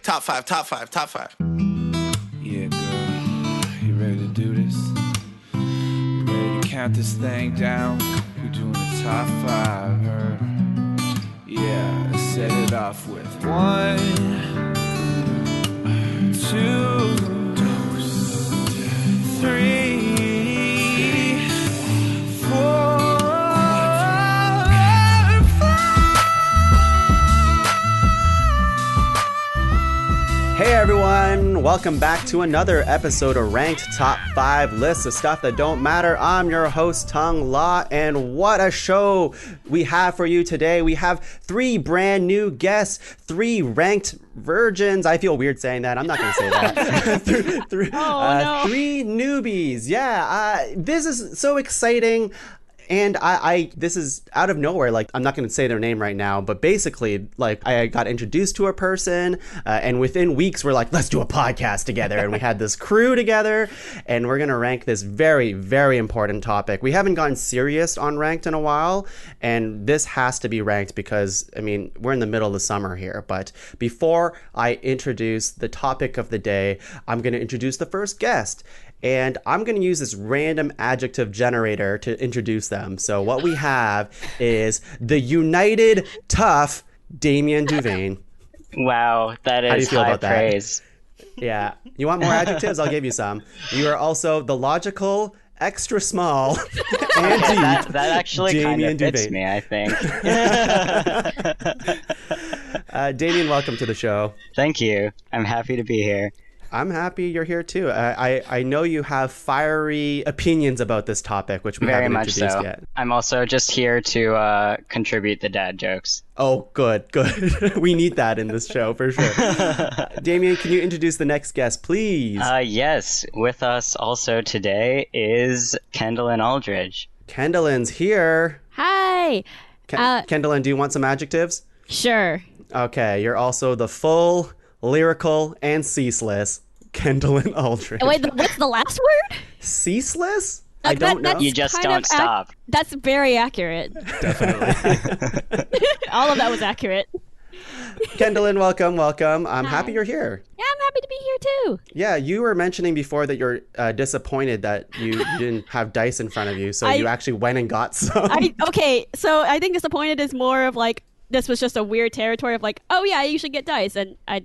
Top five, top five, top five. Yeah, girl, you ready to do this? You ready to count this thing down? We're doing the top five, heard? Yeah, let's set it off with 1, 2, 3, 4. Hey everyone, welcome back to another episode of Ranked Top 5 Lists of Stuff That Don't Matter. I'm your host, Tuong La, and what a show we have for you today. We have 3 brand new guests, 3 ranked virgins. I feel weird saying that. I'm not going to say that. 3 newbies. Yeah, this is so exciting. And this is out of nowhere. Like, I'm not going to say their name right now, but basically, like, I got introduced to a person, and within weeks, we're like, let's do a podcast together. And we had this crew together, and we're going to rank this very, very important topic. We haven't gotten serious on ranked in a while, and this has to be ranked because, I mean, we're in the middle of the summer here. But before I introduce the topic of the day, I'm going to introduce the first guest. And I'm going to use this random adjective generator to introduce them. So what we have is the United Tough Damian Duvain. Wow, that is How do you feel high about praise. That? Yeah. You want more adjectives? I'll give you some. You are also the logical, extra small, and deep that actually Damian kind of fits Duvain. me, I think. Damian, welcome to the show. Thank you. I'm happy to be here. I'm happy you're here too. I know you have fiery opinions about this topic, which we Very haven't much introduced so. yet. I'm also just here to contribute the dad jokes. Oh, good. We need that in this show for sure. Damian, can you introduce the next guest, please? Yes, with us also today is Kendalyn Aldridge. Kendalyn's here. Hi. Kendalyn, do you want some adjectives? Sure. Okay, you're also the full, lyrical, and ceaseless Kendalyn Aldridge. Wait, what's the last word? Ceaseless? I don't know. You just kind don't of stop. That's very accurate. Definitely. All of that was accurate. Kendalyn, welcome. I'm Hi. happy you're here. Yeah, I'm happy to be here too. Yeah, you were mentioning before that you're disappointed that you didn't have dice in front of you, so you actually went and got some. Okay, so I think disappointed is more of like, this was just a weird territory of like, oh yeah, I usually get dice. And I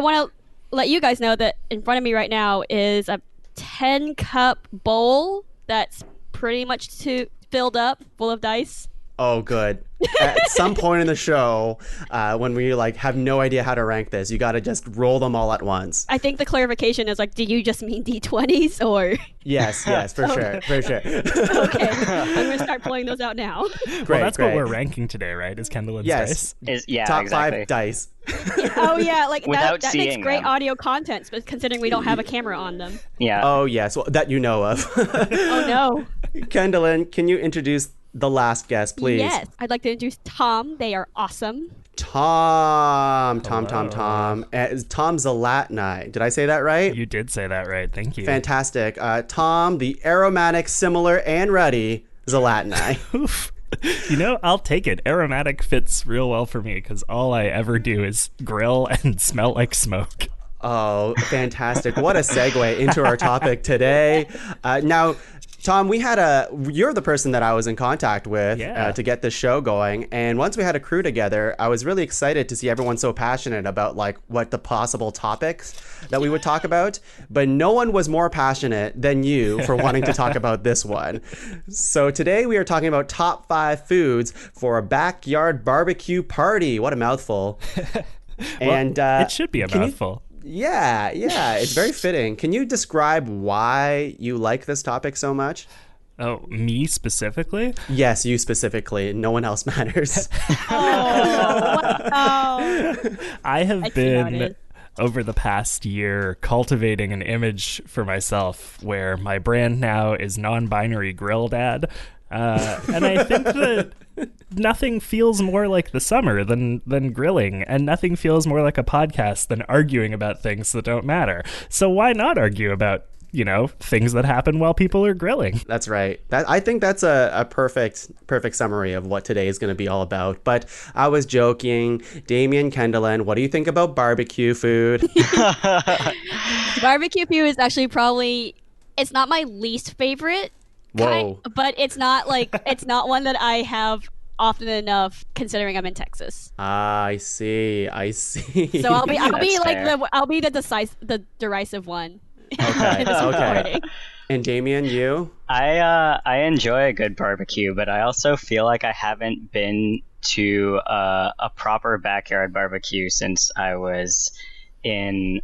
want to let you guys know that in front of me right now is a 10-cup bowl that's pretty much filled up full of dice. Oh, good. At some point in the show, when we like have no idea how to rank this, you got to just roll them all at once. I think the clarification is like, do you just mean D20s or? Yes, for sure. Okay, I'm going to start pulling those out now. Great, that's what we're ranking today, right? Is Kendalyn's Yes. dice? Top exactly. 5 dice. Oh yeah, like Without that makes seeing great them. audio content, but considering we don't have a camera on them. Yeah. Oh, yes, well, that you know of. Oh no. Kendalyn, can you introduce the last guest, please? Yes, I'd like to introduce Tom. They are awesome. Tom Zalatnai. Did I say that right? You did say that right. Thank you. Fantastic. Tom, the aromatic, similar, and ruddy Zalatnai. Oof. You know, I'll take it. Aromatic fits real well for me because all I ever do is grill and smell like smoke. Oh, fantastic. What a segue into our topic today. Now, Tom, you're the person that I was in contact with to get this show going. And once we had a crew together, I was really excited to see everyone so passionate about like what the possible topics that we would talk about. But no one was more passionate than you for wanting to talk about this one. So today we are talking about top 5 foods for a backyard barbecue party. What a mouthful. And it should be a mouthful. Yeah, it's very fitting. Can you describe why you like this topic so much? Oh, me specifically? Yes, you specifically. No one else matters. I have been, over the past year, cultivating an image for myself where my brand now is non-binary grill dad. And I think that nothing feels more like the summer than grilling, and nothing feels more like a podcast than arguing about things that don't matter. So why not argue about things that happen while people are grilling. That's right. I think that's a perfect summary of what today is going to be all about. But I was joking. Damian, Kendalyn, what do you think about barbecue food? Barbecue food is actually probably, it's not my least favorite. Whoa. But it's not it's not one that I have often enough, considering I'm in Texas. I see. So I'll be like fair. the derisive one. Okay. in this recording. And Damian, you? I enjoy a good barbecue, but I also feel like I haven't been to a proper backyard barbecue since I was in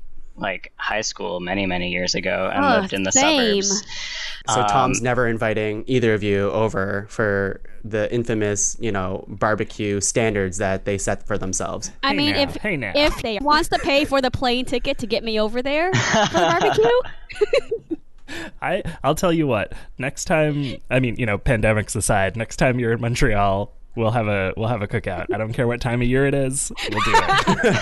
high school many years ago and lived in the same. suburbs. So Tom's never inviting either of you over for the infamous, barbecue standards that they set for themselves. I mean, Hey now. if they wants to pay for the plane ticket to get me over there for the barbecue, I'll tell you what. Next time, pandemics aside, next time you're in Montreal, we'll have a cookout. I don't care what time of year it is. We'll do it.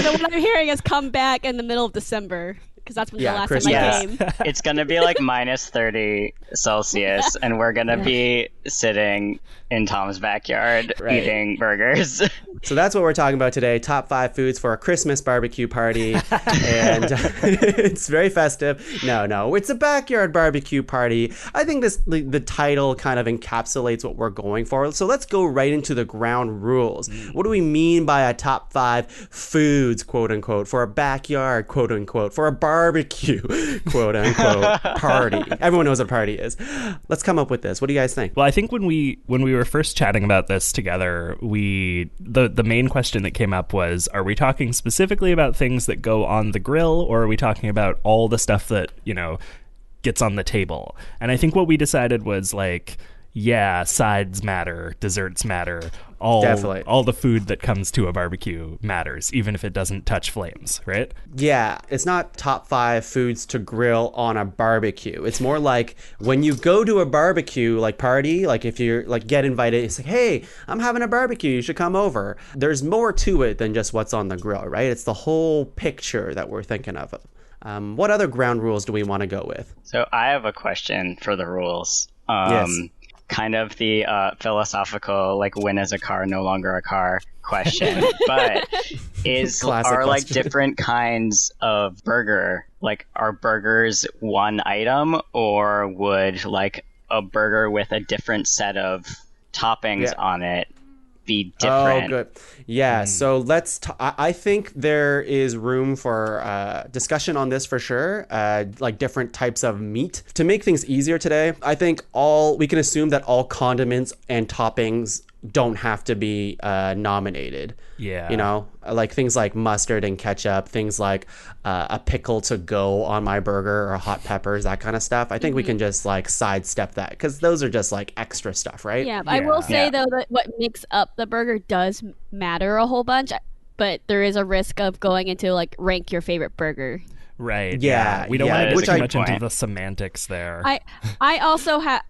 so what I'm hearing is come back in the middle of December, because that's when the last Christmas. time I Yeah. came. It's going to be minus 30 Celsius, and we're going to be sitting in Tom's backyard Right. eating burgers. So that's what we're talking about today. Top 5 foods for a Christmas barbecue party. And it's very festive. No, it's a backyard barbecue party. I think the title kind of encapsulates what we're going for. So let's go right into the ground rules. What do we mean by a top 5 foods, quote unquote, for a backyard, quote unquote, for a barbecue, quote unquote, party? Everyone knows what a party is. Let's come up with this. What do you guys think? Well, I think when we were first chatting about this together, the main question that came up was, are we talking specifically about things that go on the grill, or are we talking about all the stuff that, gets on the table? And I think what we decided was sides matter, desserts matter, Definitely. all the food that comes to a barbecue matters, even if it doesn't touch flames, right? Yeah, it's not top 5 foods to grill on a barbecue. It's more like when you go to a barbecue party, if you're get invited, it's hey, I'm having a barbecue, you should come over. There's more to it than just what's on the grill, right? It's the whole picture that we're thinking of. What other ground rules do we want to go with? So I have a question for the rules. Yes. Kind of the philosophical, when is a car no longer a car question. But Classic are question. different kinds of burger, are burgers one item, or would a burger with a different set of toppings on it be different? Oh, good. Yeah, so let's I think there is room for discussion on this for sure, different types of meat. To make things easier today, I think we can assume that all condiments and toppings don't have to be nominated. Yeah. Things like mustard and ketchup, things like a pickle to go on my burger, or hot peppers, that kind of stuff. I think we can just sidestep that, because those are just extra stuff, right? Yeah, I will say though that what makes up the burger does matter a whole bunch, but there is a risk of going into rank your favorite burger. Right. Yeah, We don't yeah, want to which get too I- much into point. the semantics there. I also have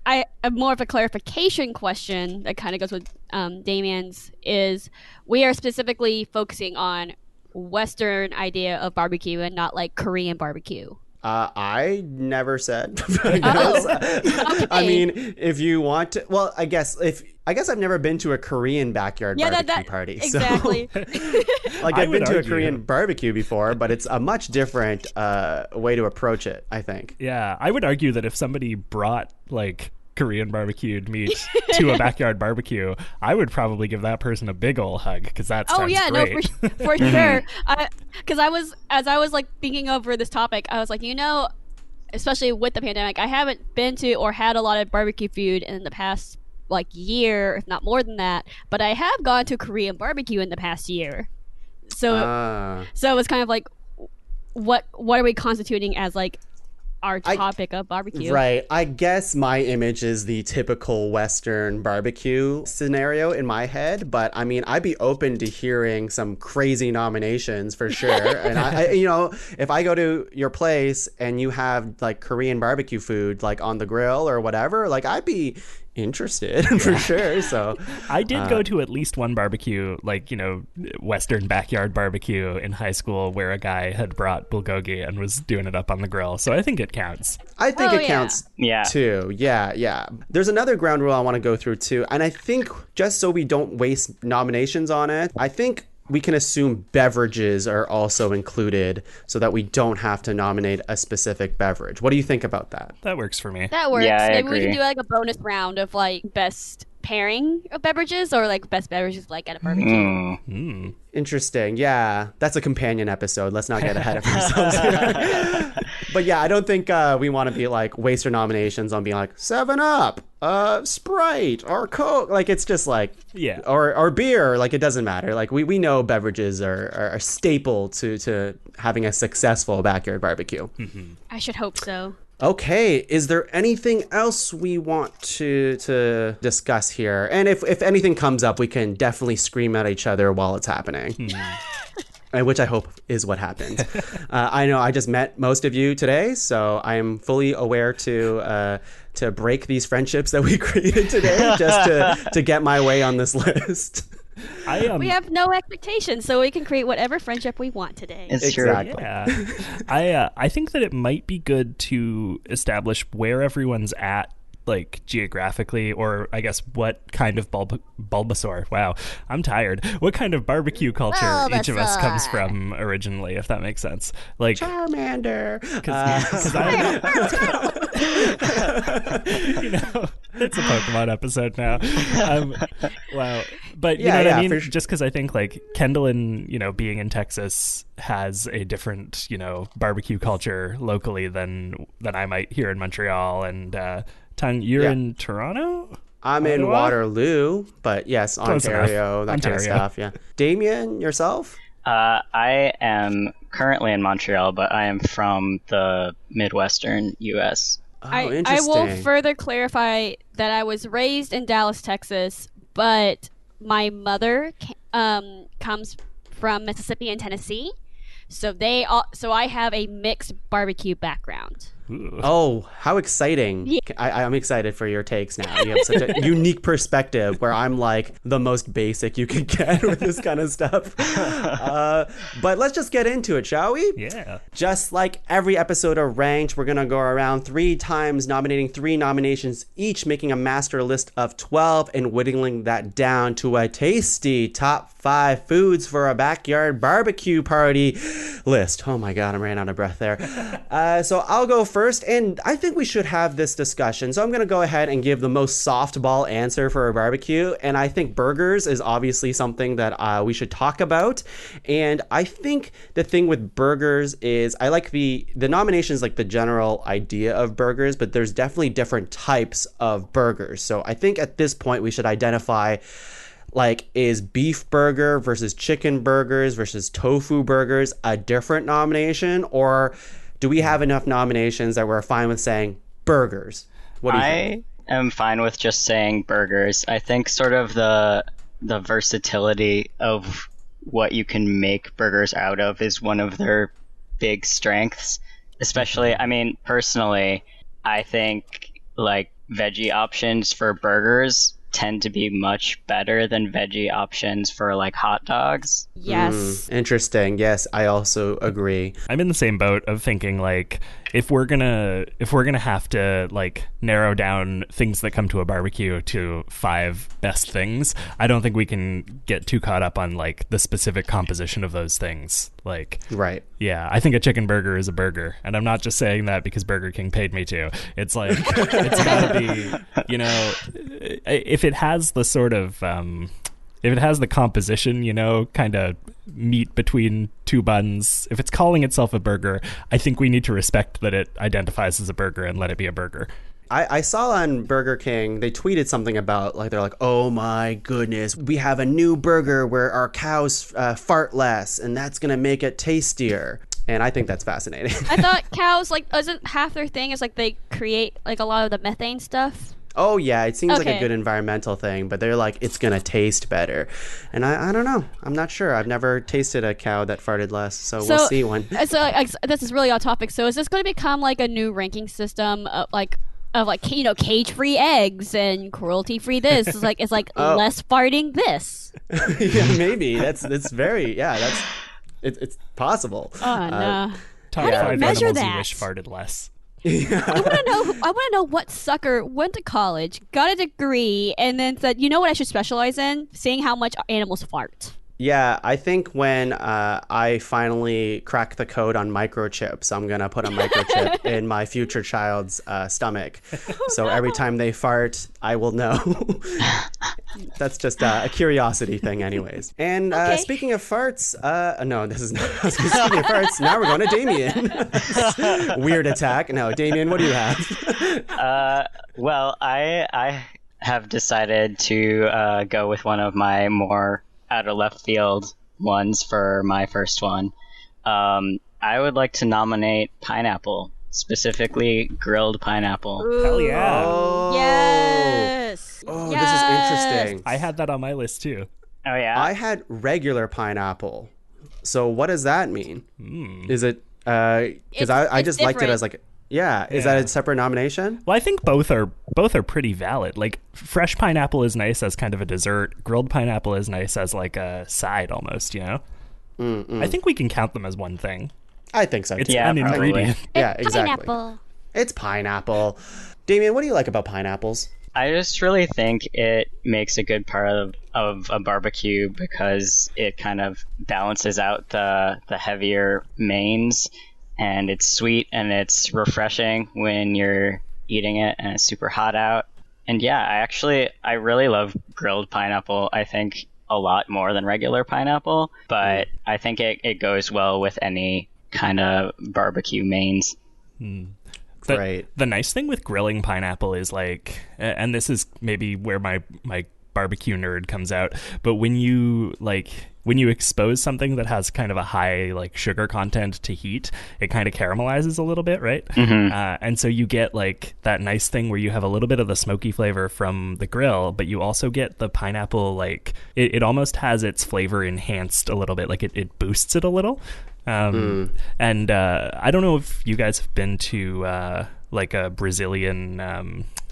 more of a clarification question that kind of goes with Damian's, is we are specifically focusing on Western idea of barbecue and not Korean barbecue. I never said. Okay. I mean, if you want to, well, I guess I've never been to a Korean backyard barbecue party. Exactly. So, I I've would been to a argue. Korean barbecue before, but it's a much different way to approach it, I think. Yeah, I would argue that if somebody brought Korean barbecued meat to a backyard barbecue, I would probably give that person a big ol' hug, because that sounds great. No, for sure. Because as I was thinking over this topic, I was especially with the pandemic, I haven't been to or had a lot of barbecue food in the past year, if not more than that. But I have gone to Korean barbecue in the past year, so it's kind of what are we constituting as our topic of barbecue? Right. I guess my image is the typical Western barbecue scenario in my head, but I mean, I'd be open to hearing some crazy nominations for sure. And I if I go to your place and you have Korean barbecue food on the grill or whatever, I'd be interested for sure. So I did go to at least one barbecue, like, Western backyard barbecue in high school where a guy had brought bulgogi and was doing it up on the grill. So I think it counts. I think it counts Yeah. too. Yeah. There's another ground rule I want to go through too. And I think just so we don't waste nominations on it, I think we can assume beverages are also included so that we don't have to nominate a specific beverage. What do you think about that? That works for me. That works. Yeah, I Maybe we agree. can do like a bonus round of like best pairing of beverages or like best beverages like at a barbecue. Interesting. Yeah, that's a companion episode. Let's not get ahead of ourselves here. But yeah, I don't think we want to be like waste our nominations on being like 7-Up, Sprite, or Coke. Like it's just like or beer. Like it doesn't matter. Like we know beverages are a staple to having a successful backyard barbecue. I should hope so. Okay, is there anything else we want to discuss here? And if anything comes up, we can definitely scream at each other while it's happening. Which I hope is what happened. I know I just met most of you today, so I am fully aware to break these friendships that we created today just to get my way on this list. We have no expectations, so we can create whatever friendship we want today. It's Exactly. true. Yeah. I think that it might be good to establish where everyone's at, like geographically, or I guess what kind of Bulbasaur. Wow, I'm tired. What kind of barbecue culture each of us comes from originally, if that makes sense. Like Charmander. because it's a Pokemon episode now. Wow, but you know what I mean. Just because I think like Kendalyn, being in Texas, has a different barbecue culture locally than I might here in Montreal. And Tuong, you're in Toronto. I'm in Waterloo, but yes, Close Ontario, enough. that kind of stuff. Yeah. Damien, yourself? I am currently in Montreal, but I am from the Midwestern U.S. Oh, I interesting. will further clarify that I was raised in Dallas, Texas, but my mother comes from Mississippi and Tennessee, so I have a mixed barbecue background. Ooh. Oh, how exciting. Yeah. I'm excited for your takes now. You have such a unique perspective where I'm like the most basic you could get with this kind of stuff. But let's just get into it, shall we? Yeah. Just like every episode of Ranked, we're going to go around 3 times, nominating 3 nominations each, making a master list of 12 and whittling that down to a tasty top 5 foods for a backyard barbecue party list. Oh my God, I'm ran out of breath there. So I'll go first, and I think we should have this discussion. So I'm going to go ahead and give the most softball answer for a barbecue, and I think burgers is obviously something that we should talk about. And I think the thing with burgers is I like the nominations, like the general idea of burgers, but there's definitely different types of burgers. So I think at this point we should identify, like, is beef burger versus chicken burgers versus tofu burgers a different nomination, or do we have enough nominations that we're fine with saying burgers? What do you think? I am fine with just saying burgers. I think sort of the versatility of what you can make burgers out of is one of their big strengths. Especially, I mean, personally, I think like veggie options for burgers tend to be much better than veggie options for like hot dogs. Yes. Interesting. Yes, I also agree. I'm in the same boat of thinking like if we're gonna have to like narrow down things that come to a barbecue to 5 best things, I don't think we can get too caught up on like the specific composition of those things. Like, right. Yeah, I think a chicken burger is a burger, and I'm not just saying that because Burger King paid me to. It's like it's gotta be, if it has the sort of if it has the composition, kind of meat between 2 buns, if it's calling itself a burger, I think we need to respect that it identifies as a burger and let it be a burger. I saw on Burger King, they tweeted something about, like, they're like, oh my goodness, we have a new burger where our cows fart less, and that's going to make it tastier. And I think that's fascinating. I thought cows, like, isn't half their thing is, like, they create, like, a lot of the methane stuff? Oh, yeah, it seems like a Okay. good environmental thing, but they're like, it's going to taste better. And I don't know. I'm not sure. I've never tasted a cow that farted less, so we'll see one. So this is really off topic. So is this going to become, like, a new ranking system, like, of like cage-free eggs and cruelty-free this. It's like Oh. less farting this. Yeah, maybe that's very that's it's possible. Oh no. Top How do you 5 measure animals that? you wish farted less. I want to know what sucker went to college, got a degree, and then said, you know what I should specialize in? Seeing how much animals fart. Yeah, I think when I finally crack the code on microchips, I'm going to put a microchip in my future child's stomach. So every time they fart, I will know. That's just a curiosity thing anyways. And speaking of farts, no, this is not. Speaking of farts, now we're going to Damian. Weird attack. No, Damian, what do you have? Well, I have decided to go with one of my more out of left field ones for my first one. I would like to nominate pineapple, specifically grilled pineapple. Ooh. Hell yeah. Oh. Yes. Oh, Yes. this is interesting. I had that on my list too. Oh yeah. I had regular pineapple. So what does that mean? Is it because I It's just liked it different. as like is that a separate nomination? Well, I think both are pretty valid. Like fresh pineapple is nice as kind of a dessert. Grilled pineapple is nice as like a side almost, you know? I think we can count them as one thing. I think so. It's Yeah, an probably. ingredient. Yeah, exactly. Pineapple. It's pineapple. Damian, what do you like about pineapples? I just really think it makes a good part of a barbecue because it kind of balances out the heavier mains, and it's sweet and it's refreshing when you're eating it and it's super hot out. And yeah, I really love grilled pineapple. I think a lot more than regular pineapple, but I think it goes well with any kind of barbecue mains. Right. The nice thing with grilling pineapple is like, and this is maybe where my barbecue nerd comes out, but when you expose something that has kind of a high like sugar content to heat, it kind of caramelizes a little bit, right? And so you get like that nice thing where you have a little bit of the smoky flavor from the grill, but you also get the pineapple, like it almost has its flavor enhanced a little bit, like it boosts it a little. And I don't know if you guys have been to like a Brazilian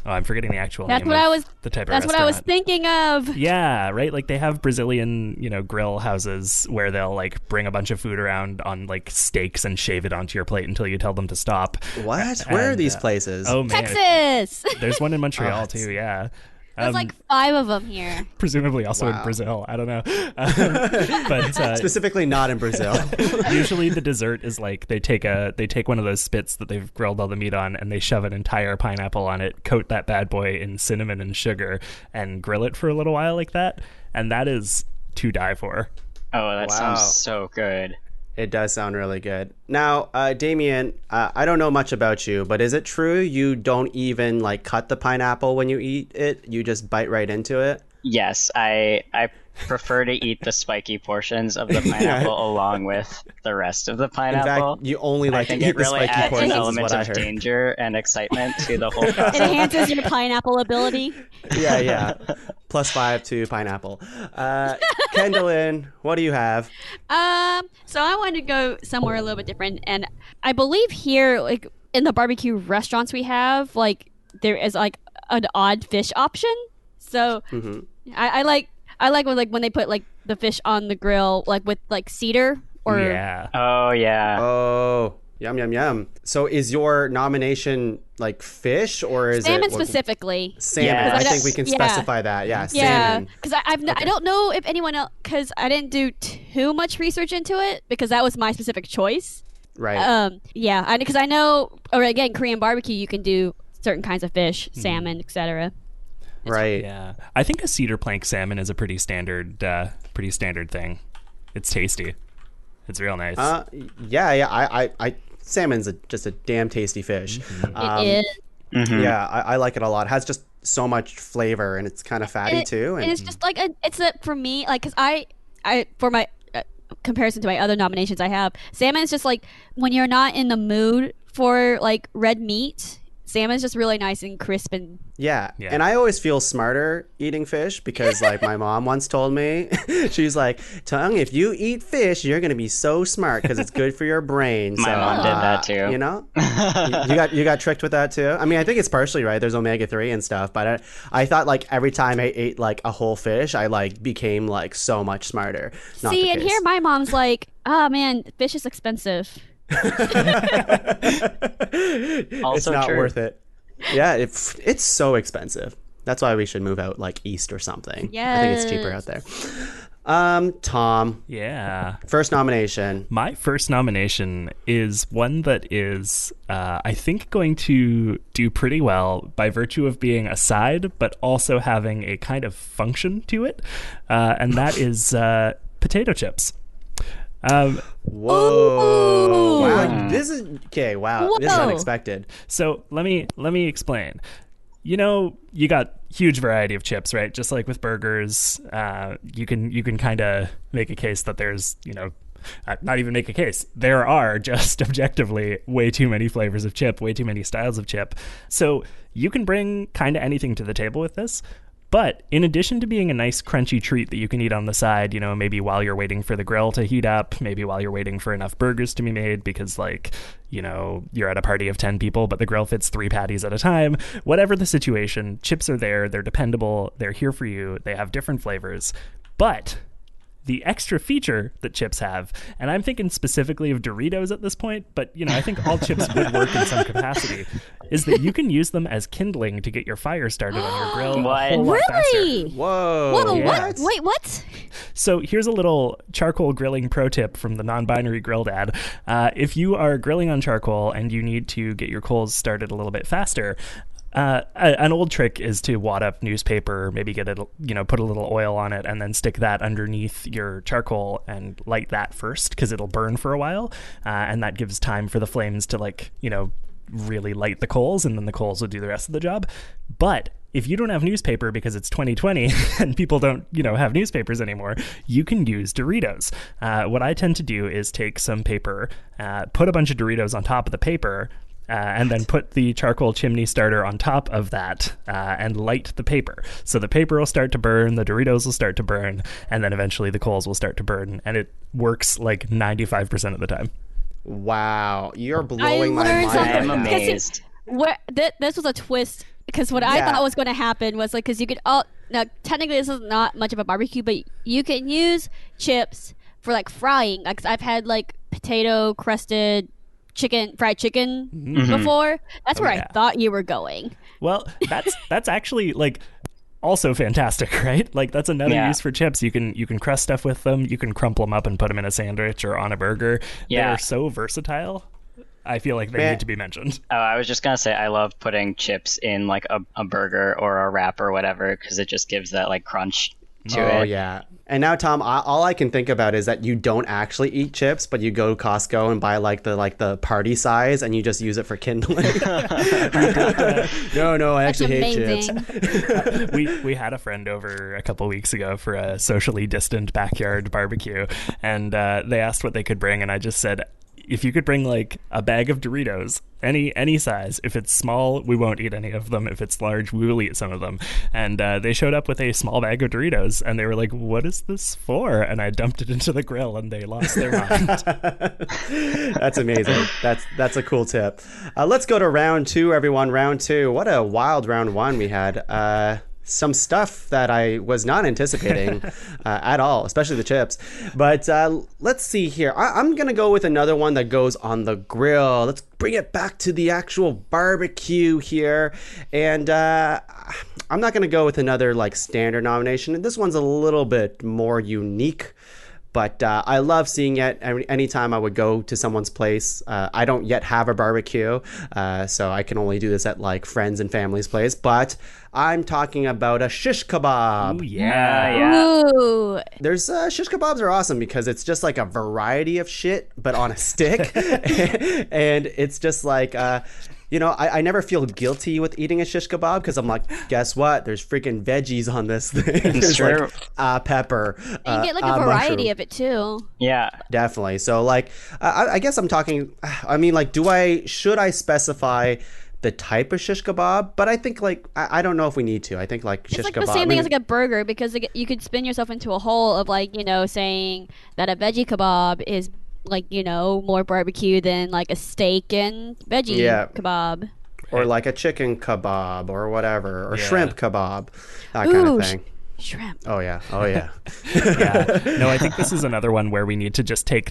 I'm forgetting the actual name of the type of That's what I was restaurant. thinking of. Yeah, right? Like they have Brazilian, grill houses where they'll like bring a bunch of food around on like steaks and shave it onto your plate until you tell them to stop. What? Where are these places? Oh man. Texas. There's one in Montreal too, yeah. There's like 5 of them here. Presumably also in Wow. Brazil. I don't know. But Specifically not in Brazil. usually the dessert is like they take one of those spits that they've grilled all the meat on and they shove an entire pineapple on it, coat that bad boy in cinnamon and sugar, and grill it for a little while like that. And that is to die for. Oh, that Wow. sounds so good. It does sound really good. Now, Damian, I don't know much about you, but is it true you don't even like cut the pineapple when you eat it? You just bite right into it? Yes, I prefer to eat the spiky portions of the pineapple along with the rest of the In pineapple. fact, you only I like to think eat it the really spiky adds an portions, is element what I of heard. danger and excitement to the whole It process. enhances your pineapple ability. Yeah. +5 to pineapple. Kendalyn, what do you have? So I wanted to go somewhere a little bit different, and I believe here, like in the barbecue restaurants we have, like there is like an odd fish option. So I like when they put like the fish on the grill, like with like cedar or Yeah. Oh yeah. Oh, yum. So is your nomination like fish or is salmon it specifically. salmon? Yeah. I think we can Yeah. specify that. Yeah, Yeah, salmon. because I don't know if anyone else, because I didn't do too much research into it because that was my specific choice. Right. Because I know, or again, Korean barbecue, you can do certain kinds of fish, salmon, etc. right. Yeah. I think a cedar plank salmon is a pretty standard thing. It's tasty. It's real nice. I salmon's just a damn tasty fish. It is. Yeah, I like it a lot. It has just so much flavor and it's kind of fatty too. And it's just like for me, like, because I for my comparison to my other nominations I have, salmon is just like when you're not in the mood for like red meat, salmon's just really nice and crisp and Yeah. And I always feel smarter eating fish because, like, my mom once told me, she's like, Tuong, if you eat fish, you're going to be so smart because it's good for your brain. My mom did that too. You know? you got tricked with that too? I mean, I think it's partially right. There's omega-3 and stuff, but I thought, like, every time I ate, like, a whole fish, I, like, became, like, so much smarter. Not see, the and case. here my mom's like, oh, man, fish is expensive. It's not true. worth it. Yeah, it's so expensive. That's why we should move out like east or something. I think it's cheaper out there. Tom. Yeah. First nomination. My first nomination is one that is, I think, going to do pretty well by virtue of being a side, but also having a kind of function to it, and that is potato chips. Whoa! Wow, this is okay. Wow, this is Whoa. unexpected. So let me explain. You know, you got huge variety of chips, right? Just like with burgers, you can kind of make a case that there's, you know, not even make a case. There are just objectively way too many flavors of chip, way too many styles of chip. So you can bring kind of anything to the table with this. But in addition to being a nice crunchy treat that you can eat on the side, you know, maybe while you're waiting for the grill to heat up, maybe while you're waiting for enough burgers to be made because, like, you know, you're at a party of 10 people, but the grill fits 3 patties at a time. Whatever the situation, chips are there. They're dependable. They're here for you. They have different flavors. But the extra feature that chips have, and I'm thinking specifically of Doritos at this point, but, you know, I think all chips would work in some capacity, is that you can use them as kindling to get your fire started on your grill. What? A whole lot faster. Really? Whoa! Whoa, Yeah. what? Wait, what? So here's a little charcoal grilling pro tip from the non-binary grill dad. If you are grilling on charcoal and you need to get your coals started a little bit faster, an old trick is to wad up newspaper, maybe get it, you know, put a little oil on it and then stick that underneath your charcoal and light that first because it'll burn for a while. And that gives time for the flames to, like, you know, really light the coals, and then the coals will do the rest of the job. But if you don't have newspaper because it's 2020 and people don't, you know, have newspapers anymore, you can use Doritos. What I tend to do is take some paper, put a bunch of Doritos on top of the paper, and then put the charcoal chimney starter on top of that and light the paper. So the paper will start to burn, the Doritos will start to burn, and then eventually the coals will start to burn. And it works like 95% of the time. Wow, you're blowing my learned mind. something. I'm right now. amazed. This was a twist because what I thought was going to happen was like, because you could now technically this is not much of a barbecue, but you can use chips for like frying. Like, 'cause I've had like potato crusted fried chicken before. That's where yeah. I thought you were going. Well, that's actually like also fantastic, right? Like that's another use for chips. You can crust stuff with them. You can crumple them up and put them in a sandwich or on a burger. Yeah. They're so versatile. I feel like they need to be mentioned. Oh, I was just gonna say I love putting chips in like a burger or a wrap or whatever because it just gives that like crunch to it. Oh yeah. And now, Tom, all I can think about is that you don't actually eat chips, but you go to Costco and buy like the party size, and you just use it for kindling. No, I That's actually hate amazing. chips. We had a friend over a couple weeks ago for a socially distant backyard barbecue, and they asked what they could bring, and I just said, if you could bring like a bag of Doritos, any size. If it's small, we won't eat any of them. If it's large, we will eat some of them. And they showed up with a small bag of Doritos, and they were like, "What is this for?" And I dumped it into the grill, and they lost their mind. That's amazing. That's a cool tip. Let's go to round 2, everyone. Round 2. What a wild round 1 we had. Some stuff that I was not anticipating at all, especially the chips. But let's see here. I'm going to go with another one that goes on the grill. Let's bring it back to the actual barbecue here. And I'm not going to go with another like standard nomination. This one's a little bit more unique. But I love seeing it anytime I would go to someone's place. I don't yet have a barbecue, so I can only do this at like friends and family's place. But I'm talking about a shish kebab. Ooh, yeah. Ooh. There's shish kebabs are awesome because it's just like a variety of shit, but on a stick. And it's just like... you know, I never feel guilty with eating a shish kebab because I'm like, guess what? There's freaking veggies on this thing. There's true. like pepper. And you get like a variety of it too. Yeah. Definitely. So like, I guess I'm talking. I mean, like, should I specify the type of shish kebab, but I think like I don't know if we need to. I think like shish it's like kebab. the same thing as like a burger, because you could spin yourself into a hole of like, saying that a veggie kebab is like, more barbecue than like a steak and veggie kebab. Or like a chicken kebab or whatever, or shrimp kebab, that kind of thing. Shrimp. Oh yeah. Yeah. No, I think this is another one where we need to just take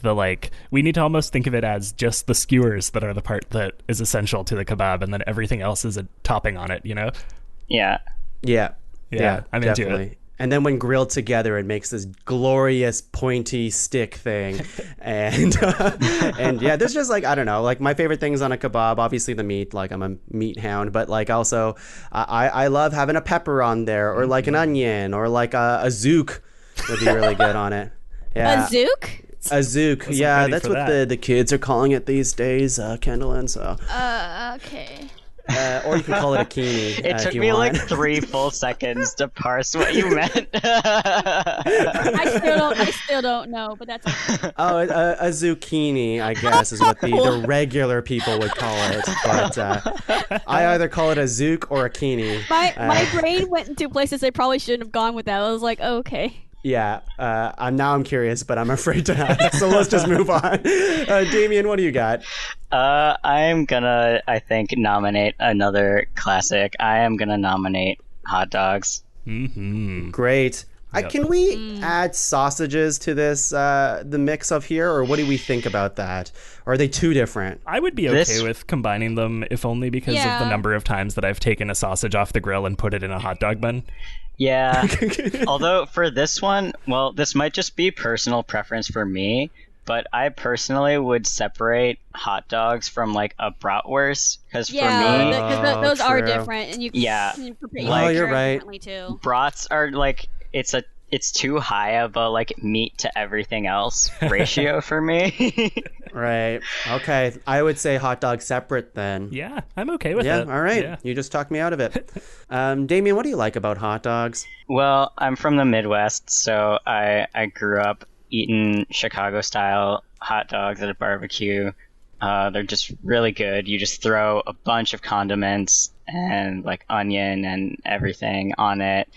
we need to almost think of it as just the skewers that are the part that is essential to the kebab, and then everything else is a topping on it, Yeah. Yeah, I'm definitely. into it. And then when grilled together, it makes this glorious pointy stick thing. And yeah, there's just like, I don't know, like my favorite things on a kebab, obviously the meat, like I'm a meat hound, but like also I love having a pepper on there, or like an onion, or like a zook would be really good on it. Yeah. A zook? A zook. Yeah, that's what the kids are calling it these days, Kendalyn. So. Okay. Or you can call it a kini. It took me like 3 full seconds to parse what you meant. I still don't know, but that's okay. Oh, a zucchini, I guess, is what the regular people would call it. But I either call it a zook or a kini. My brain went into places I probably shouldn't have gone with that. I was like, okay. Yeah, I'm curious, but I'm afraid to ask. So let's just move on. Damian, what do you got? I'm gonna, I think, nominate another classic. I am gonna nominate hot dogs. Mm-hmm. Great. Can we add sausages to this, the mix of here, or what do we think about that? Or are they too different? I would be okay with combining them, if only because of the number of times that I've taken a sausage off the grill and put it in a hot dog bun. Yeah. Although for this one, well, this might just be personal preference for me, but I personally would separate hot dogs from like a bratwurst, because for me, because those are true. different, and you can prepare Oh, you're right. differently too. Brats are like it's too high of a like meat to everything else ratio for me. Right. Okay. I would say hot dog separate then. Yeah, I'm okay with it. Yeah, all right. Yeah. You just talked me out of it. Damian, what do you like about hot dogs? Well, I'm from the Midwest, so I grew up eating Chicago-style hot dogs at a barbecue. They're just really good. You just throw a bunch of condiments and like onion and everything on it.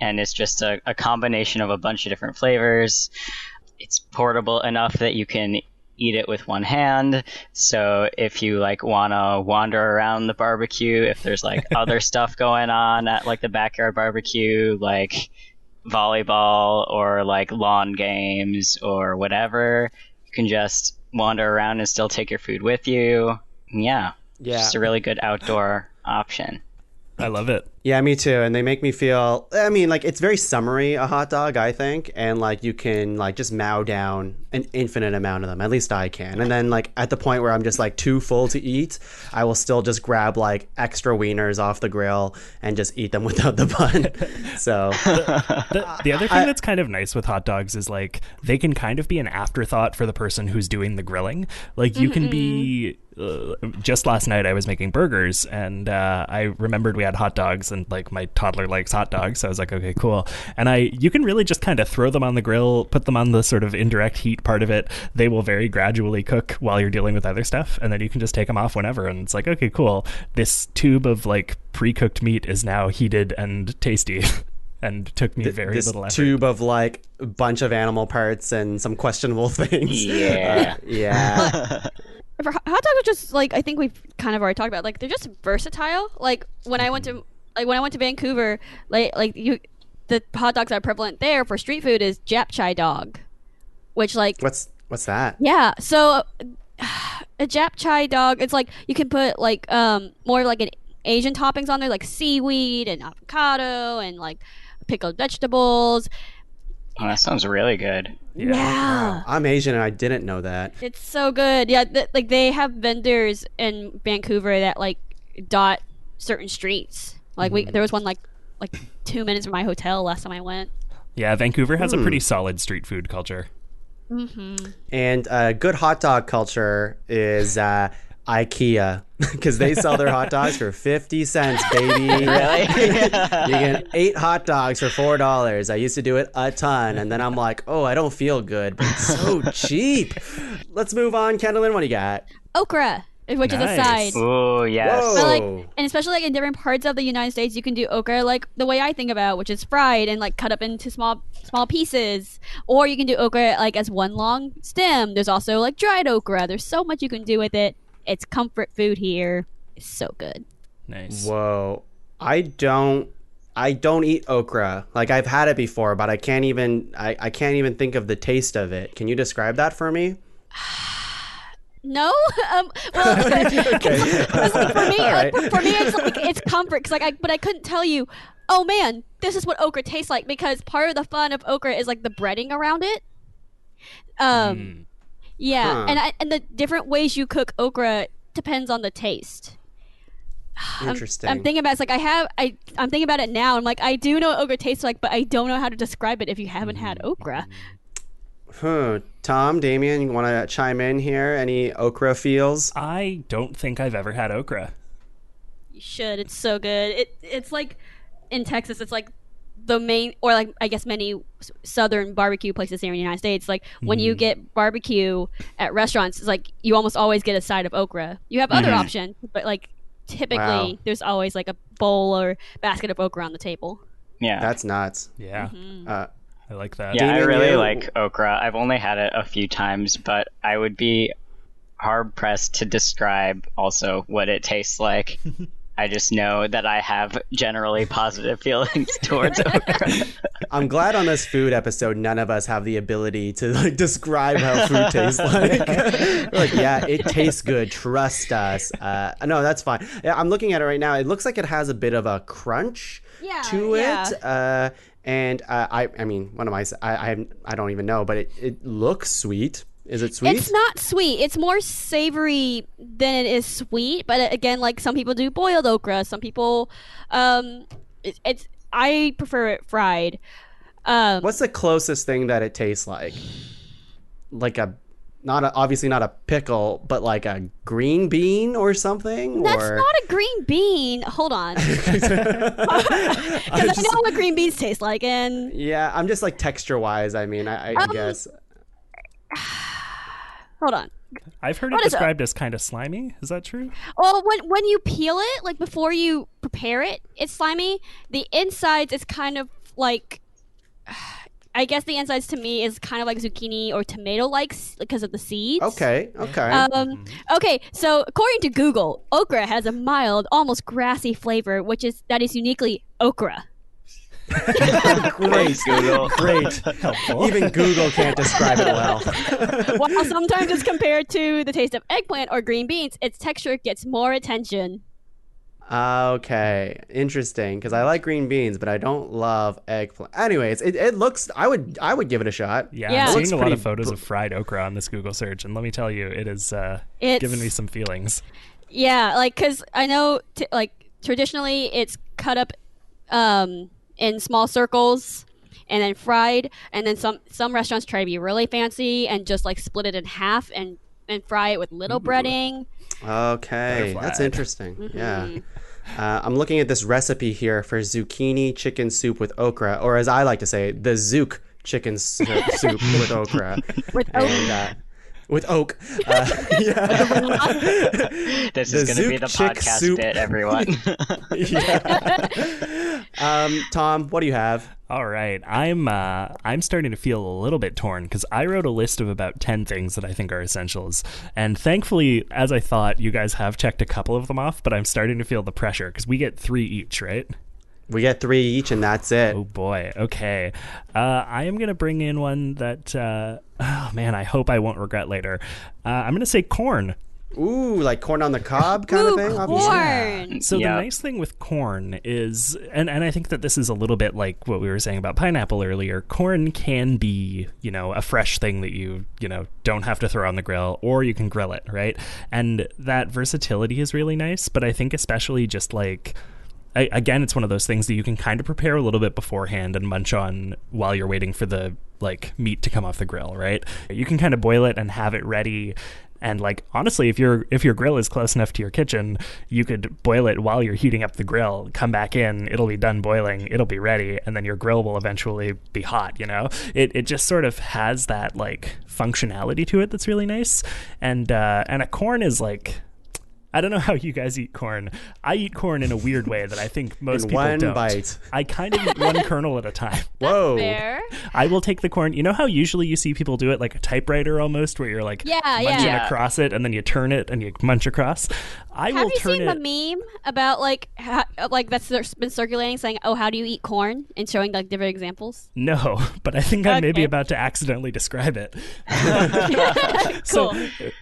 And it's just a combination of a bunch of different flavors. It's portable enough that you can eat it with one hand. So if you like want to wander around the barbecue, if there's like other stuff going on at like the backyard barbecue, like volleyball or like lawn games or whatever, you can just wander around and still take your food with you. Yeah. Just a really good outdoor option. I love it. Yeah, me too. And they make me feel, I mean, like, it's very summery, a hot dog, I think. And, like, you can, like, just mow down an infinite amount of them. At least I can. And then, like, at the point where I'm just, like, too full to eat, I will still just grab, like, extra wieners off the grill and just eat them without the bun. So. The other thing that's kind of nice with hot dogs is, like, they can kind of be an afterthought for the person who's doing the grilling. Like, you can be... just last night I was making burgers, and I remembered we had hot dogs, and like my toddler likes hot dogs, so I was like, okay, cool. And you can really just kind of throw them on the grill, put them on the sort of indirect heat part of it. They will very gradually cook while you're dealing with other stuff, and then you can just take them off whenever, and it's like, okay, cool. This tube of like pre-cooked meat is now heated and tasty. And took me very little effort. This tube of like a bunch of animal parts and some questionable things. Yeah. Yeah. For hot dogs are just like, I think we've kind of already talked about, like, they're just versatile. Like when I went to Vancouver, the hot dogs that are prevalent there for street food is japchae dog, which like what's that? Yeah, so a japchae dog, it's like you can put like more like an Asian toppings on there, like seaweed and avocado and like pickled vegetables. Oh, that sounds really good. Yeah. Wow. I'm Asian and I didn't know that. It's so good. Yeah, like they have vendors in Vancouver that like dot certain streets. Like there was one like 2 minutes from my hotel last time I went. Yeah, Vancouver has a pretty solid street food culture. Mm-hmm. And good hot dog culture is IKEA, because they sell their hot dogs for 50 cents, baby. Really? You get 8 hot dogs for $4. I used to do it a ton, and then I'm like, oh, I don't feel good, but it's so cheap. Let's move on. Kendalyn, what do you got? Okra. which is a side. Oh, yes. Whoa. But like, and especially like in different parts of the United States, you can do okra like the way I think about, which is fried and like cut up into small pieces, or you can do okra like as one long stem. There's also like dried okra. There's so much you can do with it. It's comfort food here. It's so good. Nice. Whoa. I don't eat okra. Like I've had it before, but I can't even think of the taste of it. Can you describe that for me? No, well, Okay. like, for me, Right. for me, it's like it's comfort. Cause like but I couldn't tell you. Oh man, this is what okra tastes like, because part of the fun of okra is like the breading around it. Yeah, Huh. and the different ways you cook okra depends on the taste. Interesting. I'm thinking about it's like I'm thinking about it now. I'm like, I do know what okra tastes like, but I don't know how to describe it if you haven't had okra. Tom, Damian, you want to chime in here? Any okra feels? I don't think I've ever had okra. You should. It's so good. It's like in Texas. It's like the main, or like I guess many southern barbecue places here in the United States. Like when you get barbecue at restaurants, it's like you almost always get a side of okra. You have other options, but like typically there's always like a bowl or basket of okra on the table. Yeah. That's nuts. Yeah. I like that. Yeah, I Damian, really you? like okra. I've only had it a few times, but I would be hard pressed to describe also what it tastes like. I just know that I have generally positive feelings towards okra. I'm glad on this food episode none of us have the ability to like describe how food tastes like. We're like, yeah, it tastes good. Trust us. No, that's fine. Yeah, I'm looking at it right now. It looks like it has a bit of a crunch to it. And I mean, what am I don't even know, but it looks sweet. Is it sweet? It's not sweet. It's more savory than it is sweet. But again, like some people do boiled okra. Some people, it's I prefer it fried. What's the closest thing that it tastes like? Like obviously not a pickle, but like a green bean or something? That's not a green bean. Hold on. Because I know what green beans taste like. And yeah, I'm just like texture wise. I mean, I guess. Hold on. I've heard it described as kind of slimy. Is that true? Well, when you peel it, like before you prepare it, it's slimy. The insides is kind of like, I guess the insides to me is kind of like zucchini or tomato-like because of the seeds. Okay. Okay. So according to Google, okra has a mild, almost grassy flavor, that is uniquely okra. Great, Google. great. Helpful. Even Google can't describe it well. While sometimes it's compared to the taste of eggplant or green beans, its texture gets more attention. Okay, interesting. Because I like green beans, but I don't love eggplant. Anyways, it looks. I would give it a shot. Yeah, Yeah. I'm It seeing looks a lot pretty of photos of fried okra on this Google search, and let me tell you, it is giving me some feelings. Yeah, like because I know like traditionally it's cut up in small circles and then fried, and then some restaurants try to be really fancy and just like split it in half and fry it with little breading. Okay, Butterfly. that's interesting. Yeah. I'm looking at this recipe here for zucchini chicken soup with okra, or as I like to say, the zook chicken soup with okra. With oak. And, with oak. Yeah. This The is going to be Zook the chick podcast soup. bit, everyone. Yeah. Tom, what do you have? All right, I'm starting to feel a little bit torn because I wrote a list of about 10 things that I think are essentials, and thankfully, as I thought, you guys have checked a couple of them off. But I'm starting to feel the pressure because we get 3 each, right? We get 3 each, and that's it. Oh boy. Okay. I am gonna bring in one that. Oh man, I hope I won't regret later. I'm gonna say corn. Ooh, like corn on the cob kind of thing? Obviously. Corn. So Yeah. the nice thing with corn is, and I think that this is a little bit like what we were saying about pineapple earlier, corn can be, a fresh thing that you don't have to throw on the grill, or you can grill it, right? And that versatility is really nice, but I think especially just like, again, it's one of those things that you can kind of prepare a little bit beforehand and munch on while you're waiting for the meat to come off the grill, right? You can kind of boil it and have it ready. And honestly, if your grill is close enough to your kitchen, you could boil it while you're heating up the grill, come back in, it'll be done boiling, it'll be ready, and then your grill will eventually be hot, It just sort of has that functionality to it that's really nice. And a corn is I don't know how you guys eat corn. I eat corn in a weird way that I think most people one don't. bite. I kind of eat one kernel at a time. Whoa. Fair. I will take the corn. You know how usually you see people do it like a typewriter almost, where you're like munching across it and then you turn it and you munch across? Have you seen the meme about like that's been circulating saying, "Oh, how do you eat corn?" and showing like different examples? No, but I think I'm maybe about to accidentally describe it. So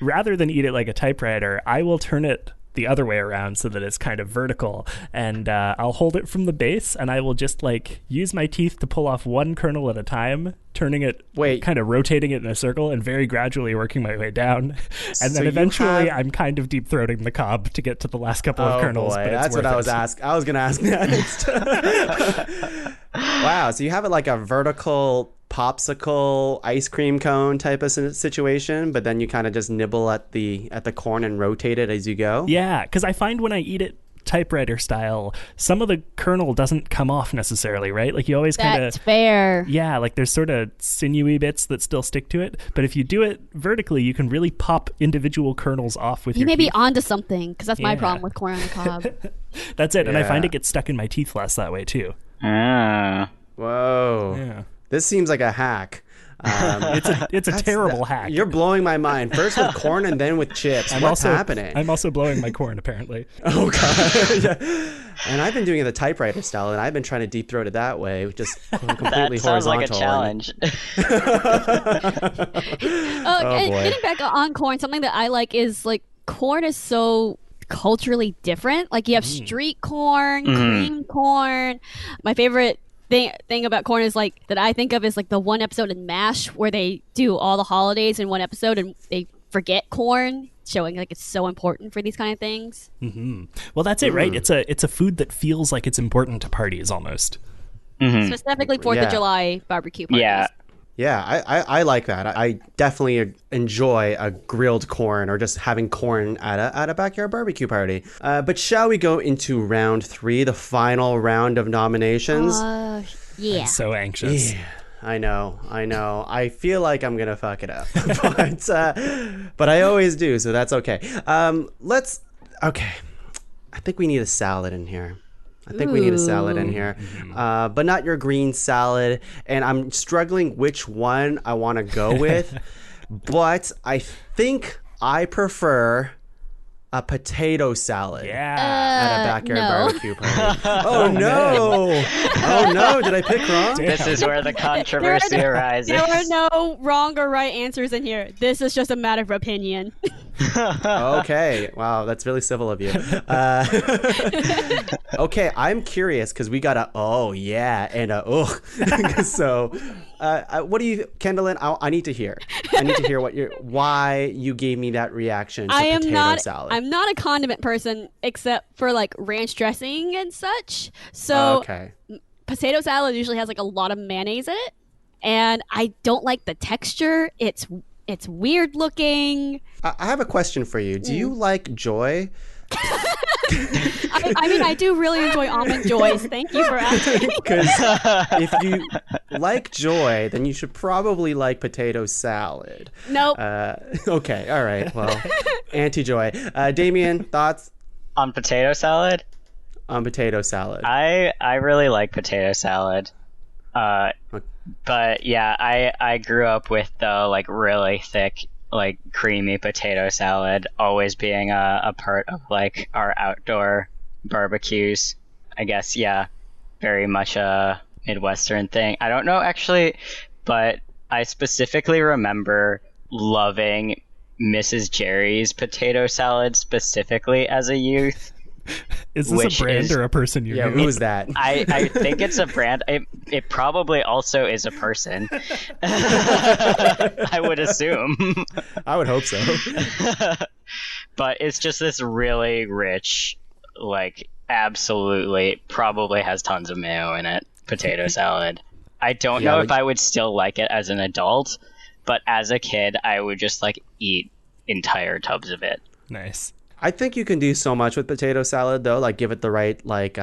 rather than eat it like a typewriter, I will turn it the other way around so that it's kind of vertical, and I'll hold it from the base, and I will just like use my teeth to pull off one kernel at a time, turning it, kind of rotating it in a circle and very gradually working my way down, and then eventually I'm kind of deep throating the cob to get to the last couple of kernels. Boy, but that's what I was asking. I was going to ask next. Wow, so you have it like a vertical popsicle ice cream cone type of situation, but then you kind of just nibble at the corn and rotate it as you go. Yeah, because I find when I eat it typewriter style, some of the kernel doesn't come off necessarily, right? Like you always kind of... That's fair. Yeah, like there's sort of sinewy bits that still stick to it, but if you do it vertically, you can really pop individual kernels off with your teeth. You may be onto something, because that's my problem with corn on the cob. That's it, and I find it gets stuck in my teeth less that way too. Whoa. Yeah. This seems like a hack. It's a terrible hack. You're blowing my mind. First with corn and then with chips. What's happening? I'm also blowing my corn, apparently. Oh, God. Yeah. And I've been doing it the typewriter style, and I've been trying to deep throat it that way, just completely that sounds horizontal. like a challenge. Getting back on corn, something that I like is like corn is so culturally different. Like you have street corn, cream corn. My favorite thing about corn is like that I think of is like the one episode in MASH where they do all the holidays in one episode and they forget corn, showing like it's so important for these kind of things. Well, that's it, right? It's a food that feels like it's important to parties almost. Specifically 4th of July barbecue parties. Yeah, I like that. I definitely enjoy a grilled corn or just having corn at a backyard barbecue party. But shall we go into round 3, the final round of nominations? Yeah. I'm so anxious. Yeah, I know. I feel like I'm gonna fuck it up, but I always do, so that's okay. Okay. I think we need a salad in here. But not your green salad. And I'm struggling which one I want to go with. But I think I prefer a potato salad at a backyard barbecue party. Oh, no. Oh, no. Did I pick wrong? This is where the controversy arises. There are no wrong or right answers in here. This is just a matter of opinion. Okay. Wow, that's really civil of you. Okay, I'm curious because we got a and a ugh. So, what do you, Kendalyn? I need to hear. Why you gave me that reaction to potato salad. I'm not a condiment person except for like ranch dressing and such. So, potato salad usually has like a lot of mayonnaise in it, and I don't like the texture. It's weird looking. I have a question for you. Do you like Joy? I mean, I do really enjoy Almond Joys. Thank you for asking. Because if you like Joy, then you should probably like potato salad. Nope. Okay. All right. Well, anti-Joy. Damian, thoughts? On potato salad? On potato salad. I really like potato salad. But yeah, I grew up with the like really thick, like creamy potato salad always being a part of like our outdoor barbecues. I guess, very much a Midwestern thing. I don't know actually, but I specifically remember loving Mrs. Jerry's potato salad specifically as a youth. Is this a brand or a person you knew? Who is that? I think it's a brand. It probably also is a person. I would assume. I would hope so. But it's just this really rich, like, absolutely, probably has tons of mayo in it, potato salad. I don't know if I would still like it as an adult, but as a kid, I would just, like, eat entire tubs of it. Nice. I think you can do so much with potato salad though, like give it the right like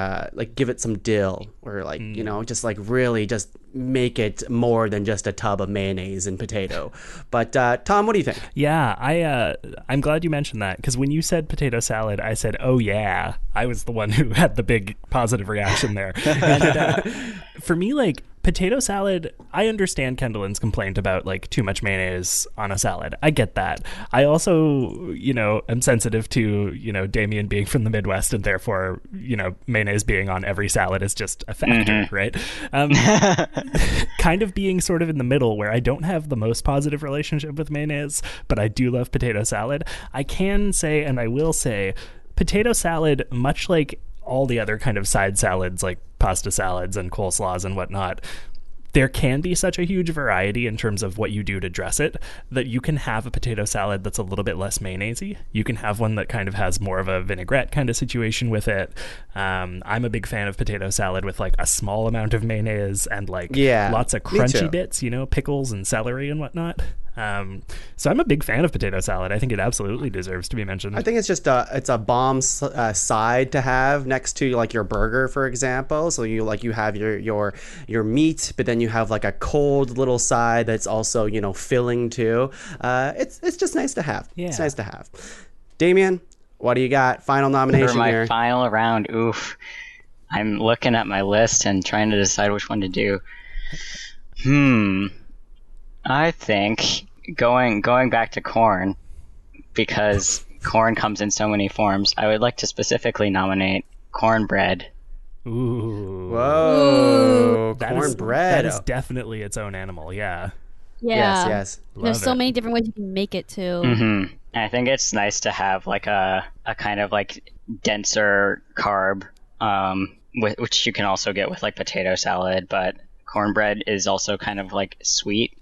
give it some dill or like you know just like really just make it more than just a tub of mayonnaise and potato. But Tom, what do you think? Yeah, I'm glad you mentioned that, because when you said potato salad, I said, oh yeah. I was the one who had the big positive reaction there. And for me, like, potato salad, I understand Kendalyn's complaint about like too much mayonnaise on a salad. I get that. I also, am sensitive to, Damian being from the Midwest, and therefore, mayonnaise being on every salad is just a factor, right? Kind of being sort of in the middle, where I don't have the most positive relationship with mayonnaise, but I do love potato salad. I can say, and I will say, potato salad, much like all the other kind of side salads like pasta salads and coleslaws and whatnot, there can be such a huge variety in terms of what you do to dress it that you can have a potato salad that's a little bit less mayonnaise-y. You can have one that kind of has more of a vinaigrette kind of situation with it. I'm a big fan of potato salad with like a small amount of mayonnaise and like lots of crunchy bits, pickles and celery and whatnot. So I'm a big fan of potato salad. I think it absolutely deserves to be mentioned. I think it's just it's a bomb side to have next to like your burger, for example. So you have your meat, but then you have like a cold little side that's also filling too. It's just nice to have. Yeah. It's nice to have. Damian, what do you got? Final nomination for my here. Final round. Oof, I'm looking at my list and trying to decide which one to do. I think going back to corn, because corn comes in so many forms, I would like to specifically nominate cornbread. Ooh. Whoa. Cornbread. That is definitely its own animal, yeah. Yeah. Yes. There's so many different ways you can make it too. Mm-hmm. I think it's nice to have like a kind of like denser carb, which you can also get with like potato salad, but cornbread is also kind of like sweet.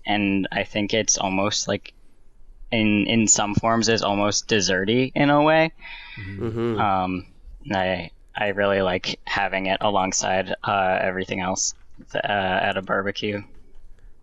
And I think it's almost like, in some forms, is almost desserty in a way. Mm-hmm. I really like having it alongside everything else at a barbecue.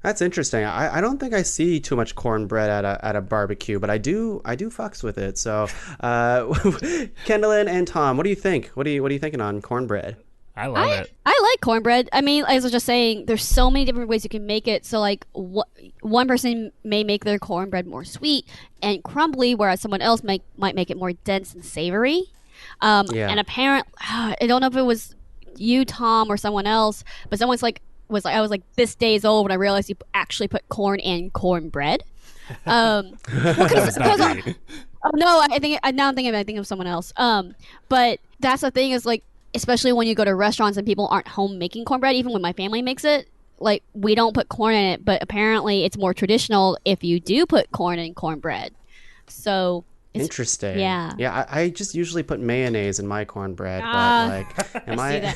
That's interesting. I don't think I see too much cornbread at a barbecue, but I do fucks with it. So, Kendalyn and Tom, what do you think? What are you thinking on cornbread? I love it. I like cornbread. I mean, as I was just saying, there's so many different ways you can make it. So, like, one person may make their cornbread more sweet and crumbly, whereas someone else might make it more dense and savory. And apparently, I don't know if it was you, Tom, or someone else, but someone's I was like this days old when I realized you actually put corn in cornbread. No, I think I'm thinking of someone else. But that's the thing is like, especially when you go to restaurants and people aren't home making cornbread, even when my family makes it, like, we don't put corn in it, but apparently it's more traditional if you do put corn in cornbread. So interesting. Yeah. Yeah, I just usually put mayonnaise in my cornbread, but like, am I?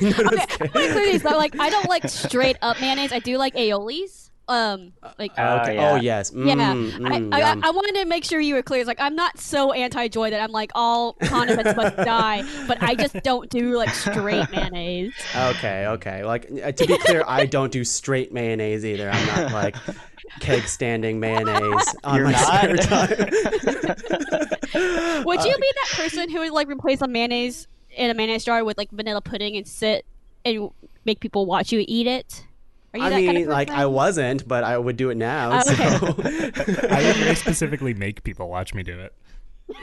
I don't like straight up mayonnaise. I do like aiolis. Okay. Oh yes. I wanted to make sure you were clear. It's like, I'm not so anti-joy that I'm like all condiments must die, but I just don't do like straight mayonnaise. Okay. Like, to be clear, I don't do straight mayonnaise either. I'm not like keg standing mayonnaise on my spare time. Would you be that person who would like replace a mayonnaise in a mayonnaise jar with like vanilla pudding and sit and make people watch you eat it? I mean, like, I wasn't, but I would do it now. Okay. So. I would very specifically make people watch me do it.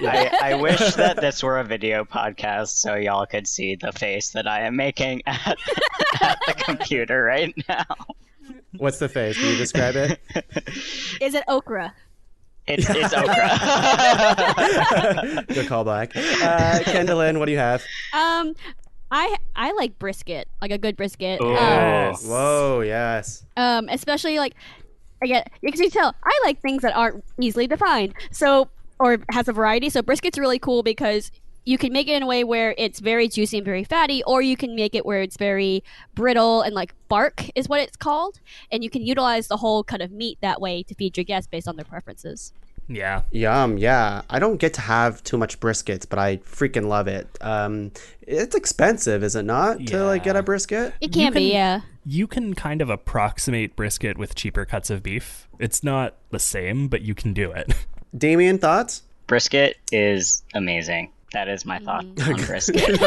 I wish that this were a video podcast so y'all could see the face that I am making at the computer right now. What's the face? Can you describe it? Is it okra? It's okra. Good callback. Kendalyn, what do you have? I like brisket, like a good brisket. Yes. Whoa, yes. Especially like, again, you can tell I like things that aren't easily defined. So, or has a variety. So brisket's really cool because you can make it in a way where it's very juicy and very fatty, or you can make it where it's very brittle and like bark is what it's called. And you can utilize the whole cut of meat that way to feed your guests based on their preferences. Yeah. Yum, yeah. I don't get to have too much briskets, but I freaking love it. It's expensive, is it not, to like get a brisket? It can be, yeah. You can kind of approximate brisket with cheaper cuts of beef. It's not the same, but you can do it. Damian, thoughts? brisket is amazing. That is my thought on brisket.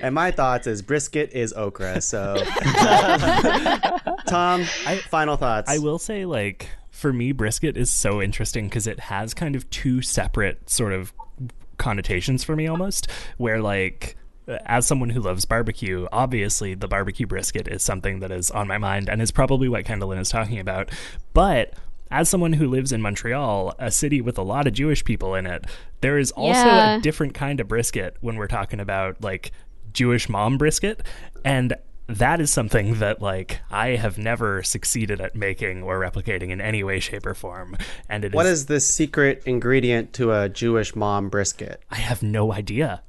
And my thoughts is brisket is okra. So, Tom, final thoughts. I will say, like, for me, brisket is so interesting because it has kind of two separate sort of connotations for me almost, where, like, as someone who loves barbecue, obviously the barbecue brisket is something that is on my mind and is probably what Kendalyn is talking about. But as someone who lives in Montreal, a city with a lot of Jewish people in it, there is also a different kind of brisket when we're talking about, like, Jewish mom brisket. And that is something that, like, I have never succeeded at making or replicating in any way, shape, or form. And what is the secret ingredient to a Jewish mom brisket? I have no idea.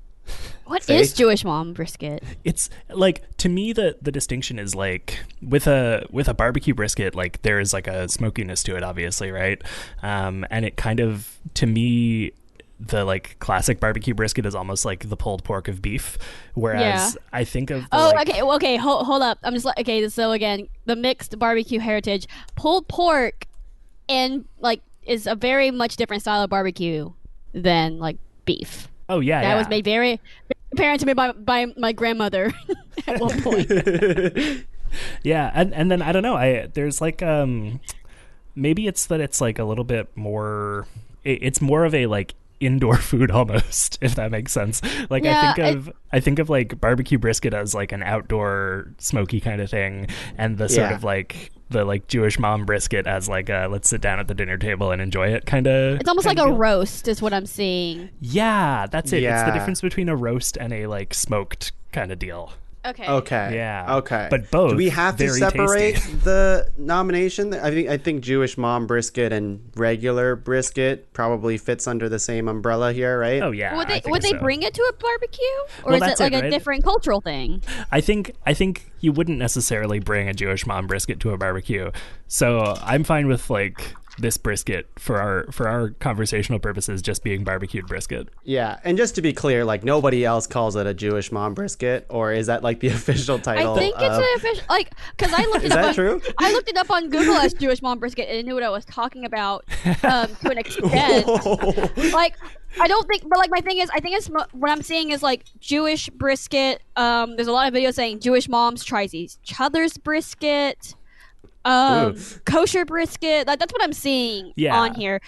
What is Jewish mom brisket? It's like, to me, the distinction is, like, with a barbecue brisket, like, there is like a smokiness to it, obviously, right? And it kind of, to me, the, like, classic barbecue brisket is almost like the pulled pork of beef, whereas I think of hold up, I'm just like, okay, so again, the mixed barbecue heritage, pulled pork and, like, is a very much different style of barbecue than, like, beef. Oh yeah, that was made very apparent to me by my grandmother at one point. Yeah, and then I don't know, there's like maybe it's that it's like a little bit more, it's more of a, like, indoor food almost, if that makes sense. Like, I think of like barbecue brisket as like an outdoor smoky kind of thing, and the sort of like the, like, Jewish mom brisket as like a let's sit down at the dinner table and enjoy it kind of. It's almost like a roast is what I'm seeing. Yeah, that's it. It's the difference between a roast and a, like, smoked kind of deal. Okay. Yeah. Okay. But both. Do we have to separate the nomination? I think Jewish mom brisket and regular brisket probably fits under the same umbrella here, right? Oh yeah. Would they bring it to a barbecue, or is it like a different cultural thing? I think you wouldn't necessarily bring a Jewish mom brisket to a barbecue. So I'm fine with, like, this brisket for our conversational purposes just being barbecued brisket. Yeah, and just to be clear, like, nobody else calls it a Jewish mom brisket, or is that, like, the official title? I think it's an official, like, because I looked it is up. That true? I looked it up on Google as Jewish mom brisket and knew what I was talking about to an extent. Like, I don't think, but, like, my thing is, I think it's what I'm seeing is, like, Jewish brisket. There's a lot of videos saying Jewish moms tries each other's brisket. Kosher brisket. That's what I'm seeing on here.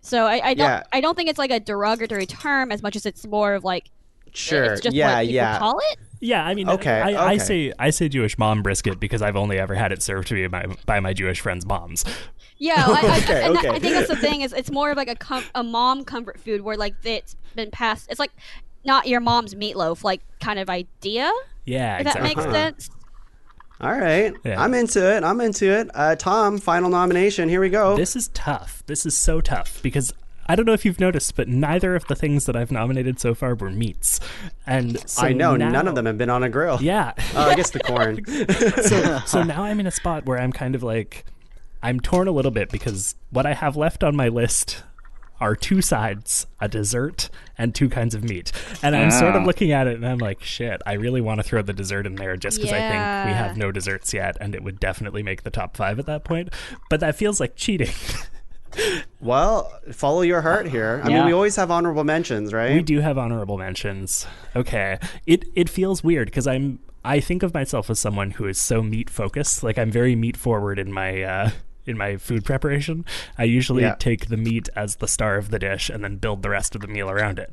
So I don't think it's like a derogatory term as much as it's more of like it's just what people call it. Yeah, I mean, I say Jewish mom brisket because I've only ever had it served to me by my Jewish friends' moms. Yeah, I think that's the thing is it's more of like a mom comfort food where, like, it's been passed. It's like not your mom's meatloaf, like, kind of idea. Yeah, if that makes sense. All right. Yeah. I'm into it. Tom, final nomination. Here we go. This is tough. This is so tough because I don't know if you've noticed, but neither of the things that I've nominated so far were meats. And so I know none of them have been on a grill. Yeah. Oh, I guess the corn. So now I'm in a spot where I'm kind of like, I'm torn a little bit because what I have left on my list are two sides, a dessert, and two kinds of meat. And I'm sort of looking at it and I'm like, shit, I really want to throw the dessert in there just because I think we have no desserts yet, and it would definitely make the top 5 at that point. But that feels like cheating. Well, follow your heart here. I mean, we always have honorable mentions, right? We do have honorable mentions. Okay. It feels weird because I think of myself as someone who is so meat focused. Like, I'm very meat forward in my food preparation. I usually take the meat as the star of the dish and then build the rest of the meal around it.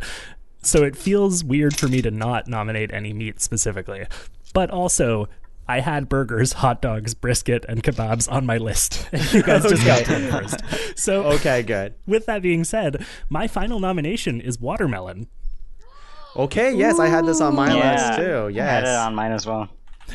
So it feels weird for me to not nominate any meat specifically. But also, I had burgers, hot dogs, brisket, and kebabs on my list. You guys just got to them first. So, okay, good. With that being said, my final nomination is watermelon. Okay, yes, I had this on my list too. Yes. I had it on mine as well.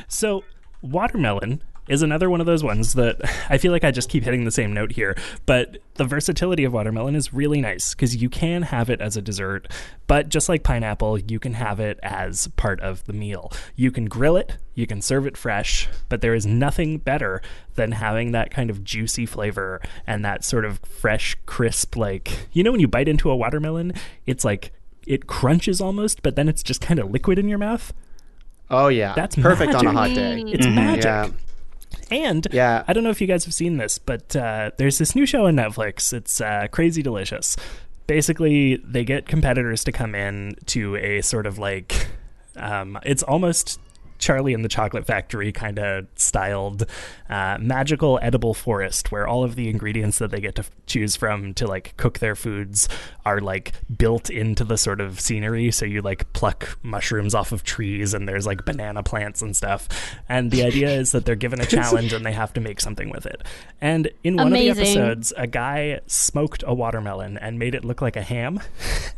So, watermelon is another one of those ones that I feel like I just keep hitting the same note here, but the versatility of watermelon is really nice because you can have it as a dessert, but just like pineapple, you can have it as part of the meal. You can grill it, you can serve it fresh, but there is nothing better than having that kind of juicy flavor and that sort of fresh, crisp, like, you know, when you bite into a watermelon, it's like it crunches almost, but then it's just kind of liquid in your mouth. Oh yeah, that's perfect magic. On a hot day. It's magic. Yeah. And Yeah. I don't know if you guys have seen this, but there's this new show on Netflix. It's Crazy Delicious. Basically, they get competitors to come in to a sort of like, it's almost Charlie and the Chocolate Factory kind of styled magical edible forest where all of the ingredients that they get to choose from to like cook their foods are like built into the sort of scenery. So you like pluck mushrooms off of trees and there's like banana plants and stuff. And the idea is that they're given a challenge and they have to make something with it. And in one of the episodes, a guy smoked a watermelon and made it look like a ham.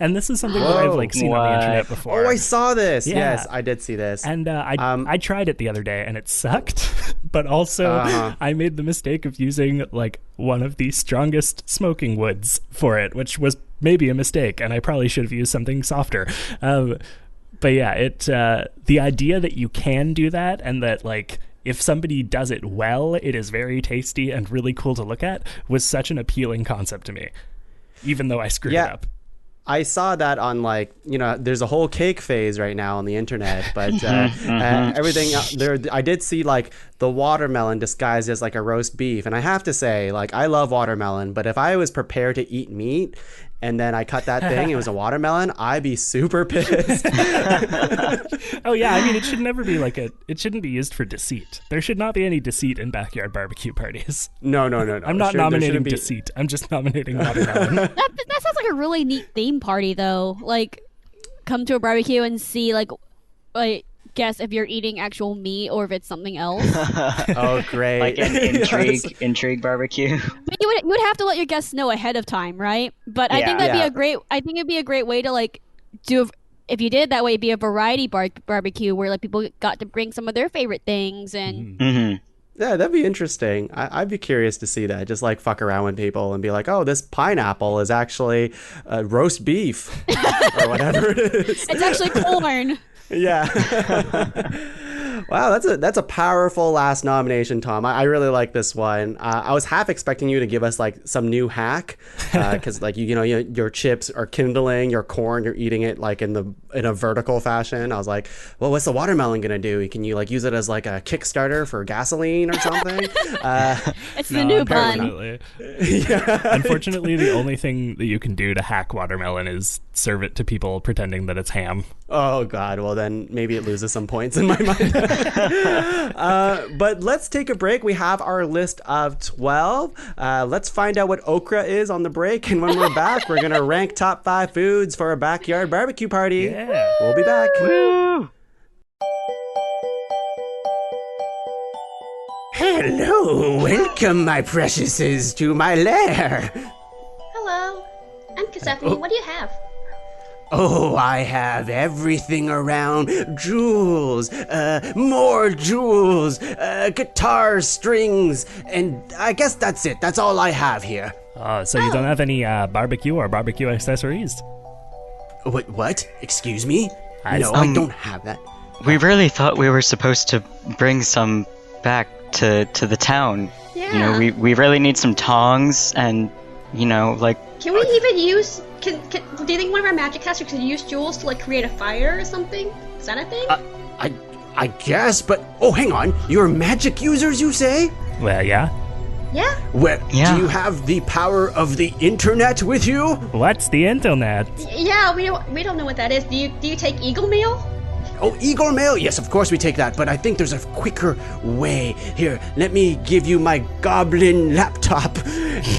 And this is something that I've like seen on the internet before. Oh, I saw this. Yeah. Yes, I did see this. And I tried it the other day and it sucked, but also I made the mistake of using like one of the strongest smoking woods for it, which was maybe a mistake, and I probably should have used something softer. But yeah, the idea that you can do that and that like if somebody does it well, it is very tasty and really cool to look at was such an appealing concept to me, even though I screwed it up. I saw that on like, there's a whole cake phase right now on the internet, but everything there, I did see like the watermelon disguised as like a roast beef. And I have to say, like, I love watermelon, but if I was prepared to eat meat and then I cut that thing, it was a watermelon, I'd be super pissed. Oh yeah, I mean, it should never be like it shouldn't be used for deceit. There should not be any deceit in backyard barbecue parties. No. I'm not nominating deceit. I'm just nominating watermelon. That sounds like a really neat theme party, though. Like, come to a barbecue and see, like guess if you're eating actual meat or if it's something else. Oh, great! Like an intrigue barbecue. But you would have to let your guests know ahead of time, right? But I think that'd be a great. I think it'd be a great way to like do. If you did it that way, it'd be a variety barbecue where like people got to bring some of their favorite things and. Mm-hmm. Yeah, that'd be interesting. I'd be curious to see that. Just like fuck around with people and be like, oh, this pineapple is actually roast beef or whatever it is. It's actually corn. Yeah. Wow, that's a powerful last nomination, Tom. I really like this one. I was half expecting you to give us like some new hack, because like your chips are kindling, your corn you're eating it like in a vertical fashion. I was like, well, what's the watermelon gonna do? Can you like use it as like a Kickstarter for gasoline or something? It's the new bun. Yeah. Unfortunately, the only thing that you can do to hack watermelon is serve it to people pretending that it's ham. Oh God, well then maybe it loses some points in my mind. But let's take a break. We have our list of 12. Let's find out what okra is on the break, and when we're back, we're gonna rank top 5 foods for a backyard barbecue party. Yeah. We'll be back. Woo! Hello, welcome my preciouses to my lair. Hello, I'm Persephone. What do you have? Oh, I have everything around. Jewels, more jewels, guitar strings, and I guess that's it. That's all I have here. So you don't have any barbecue or barbecue accessories? What? Excuse me? No, I I don't have that. We really thought we were supposed to bring some back to the town. Yeah. We really need some tongs and, like... Can we even use... do you think one of our magic casters could use jewels to like create a fire or something? Is that a thing? I guess, but hang on. You're magic users, you say? Well, yeah. Yeah. Well, Yeah. do you have the power of the internet with you? What's the internet? Yeah. We don't know what that is. Do you take eagle mail? Oh, Eagle Mail? Yes, of course we take that, but I think there's a quicker way. Here, let me give you my goblin laptop.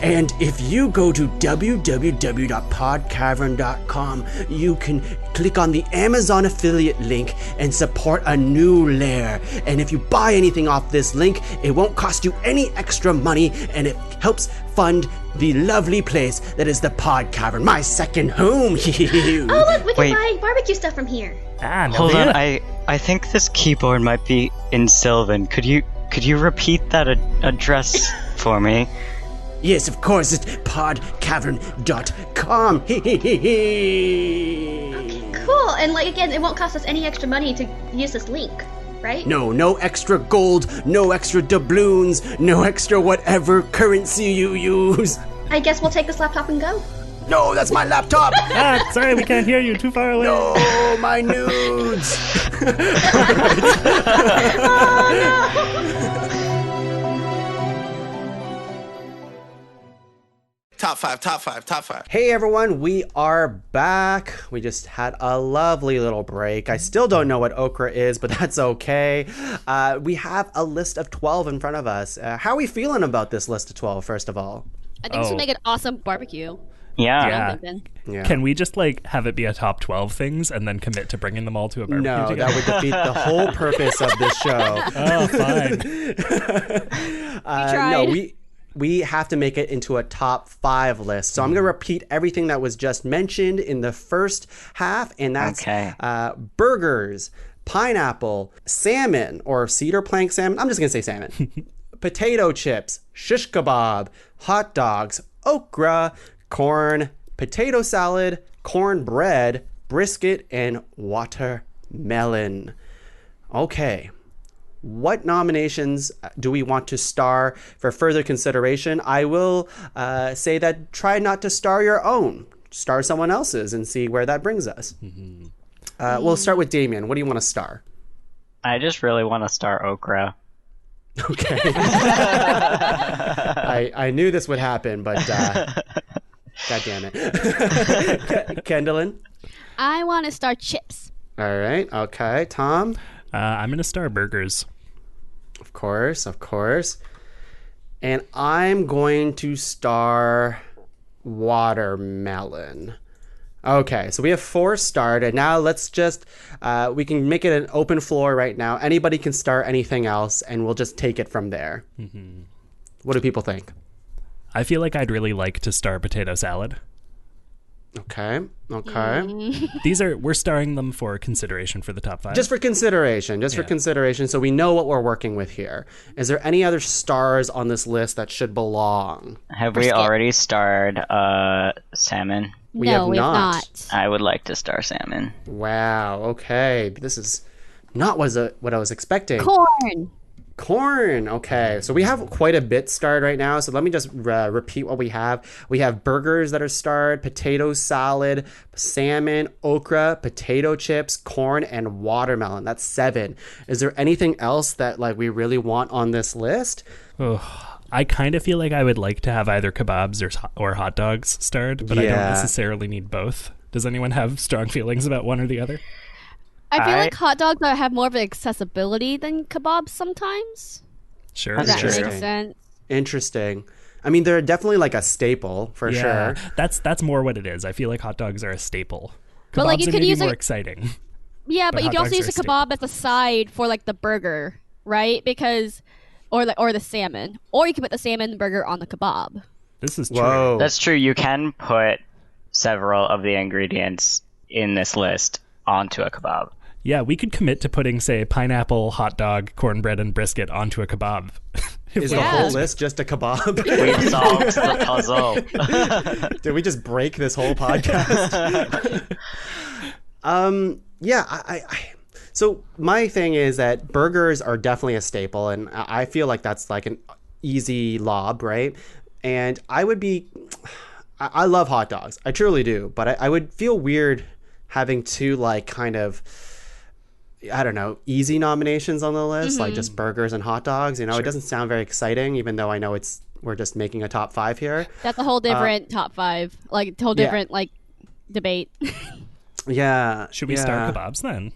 And if you go to www.podcavern.com, you can click on the Amazon affiliate link and support a new lair. And if you buy anything off this link, it won't cost you any extra money, and it helps fund the lovely place that is the Pod Cavern, my second home. Oh, look, we can Wait. buy barbecue stuff from here. Hold on, I think this keyboard might be in Sylvan. Could you repeat that address for me? Yes, of course, it's podcavern.com. Okay, cool. And like again, it won't cost us any extra money to use this link, right? No extra gold, no extra doubloons, no extra whatever currency you use. I guess we'll take this laptop and go. No, that's my laptop. Sorry, we can't hear you. Too far away. No, my nudes. Oh no! Top five. Hey everyone, we are back. We just had a lovely little break. I still don't know what okra is, but that's okay. We have a list of 12 in front of us. How are we feeling about this list of 12, first of all? I think this would make an awesome barbecue. Yeah. Yeah. Can we just like have it be a top 12 things and then commit to bringing them all to a barbecue No, together? that would defeat the whole purpose of this show. Oh, fine. No, we have to make it into a top 5 list. So I'm going to repeat everything that was just mentioned in the first half, and that's burgers, pineapple, salmon, or cedar plank salmon. I'm just going to say salmon. Potato chips, shish kebab, hot dogs, okra, corn, potato salad, cornbread, brisket, and watermelon. Okay. What nominations do we want to star for further consideration? I will say that try not to star your own. Star someone else's and see where that brings us. We'll start with Damian. What do you want to star? I just really want to star okra. Okay. I knew this would happen, but God damn it. Kendalyn? I want to star chips. All right. Okay. Tom? I'm going to star burgers. Of course. And I'm going to star watermelon. Okay, so we have 4 starred, and now let's just, we can make it an open floor right now. Anybody can star anything else, and we'll just take it from there. Mm-hmm. What do people think? I feel like I'd really like to star potato salad. Okay. We're starring them for consideration for the top 5. Just for consideration, so we know what we're working with here. Is there any other stars on this list that should belong? Have we already starred salmon? We have not. I would like to star salmon. Wow, okay. This is not what I was expecting. Corn. Okay, so we have quite a bit starred right now. So let me just repeat what we have. We have burgers that are starred, potato salad, salmon, okra, potato chips, corn, and watermelon. That's 7. Is there anything else that like we really want on this list? I kind of feel like I would like to have either kebabs or hot dogs starred, but I don't necessarily need both. Does anyone have strong feelings about one or the other? I feel like hot dogs have more of an accessibility than kebabs sometimes. Sure. That makes sense. Interesting. I mean, they're definitely like a staple for sure. That's more what it is. I feel like hot dogs are a staple. Kebabs but like you could use more exciting. Yeah, but you can also use a kebab as a side for like the burger, right? Because or the salmon, or you can put the salmon burger on the kebab. This is true. Whoa. That's true. You can put several of the ingredients in this list onto a kebab. Yeah, we could commit to putting, say, pineapple, hot dog, cornbread, and brisket onto a kebab. Is the whole list just a kebab? We've solved the puzzle. Did we just break this whole podcast? So my thing is that burgers are definitely a staple, and I feel like that's like an easy lob, right? And I love hot dogs. I truly do. But I would feel weird having 2 like kind of, I don't know, easy nominations on the list, like just burgers and hot dogs. You know, It doesn't sound very exciting, even though I know we're just making a top 5 here. That's a whole different top 5, like a whole different like debate. Yeah. Should we star kebabs then?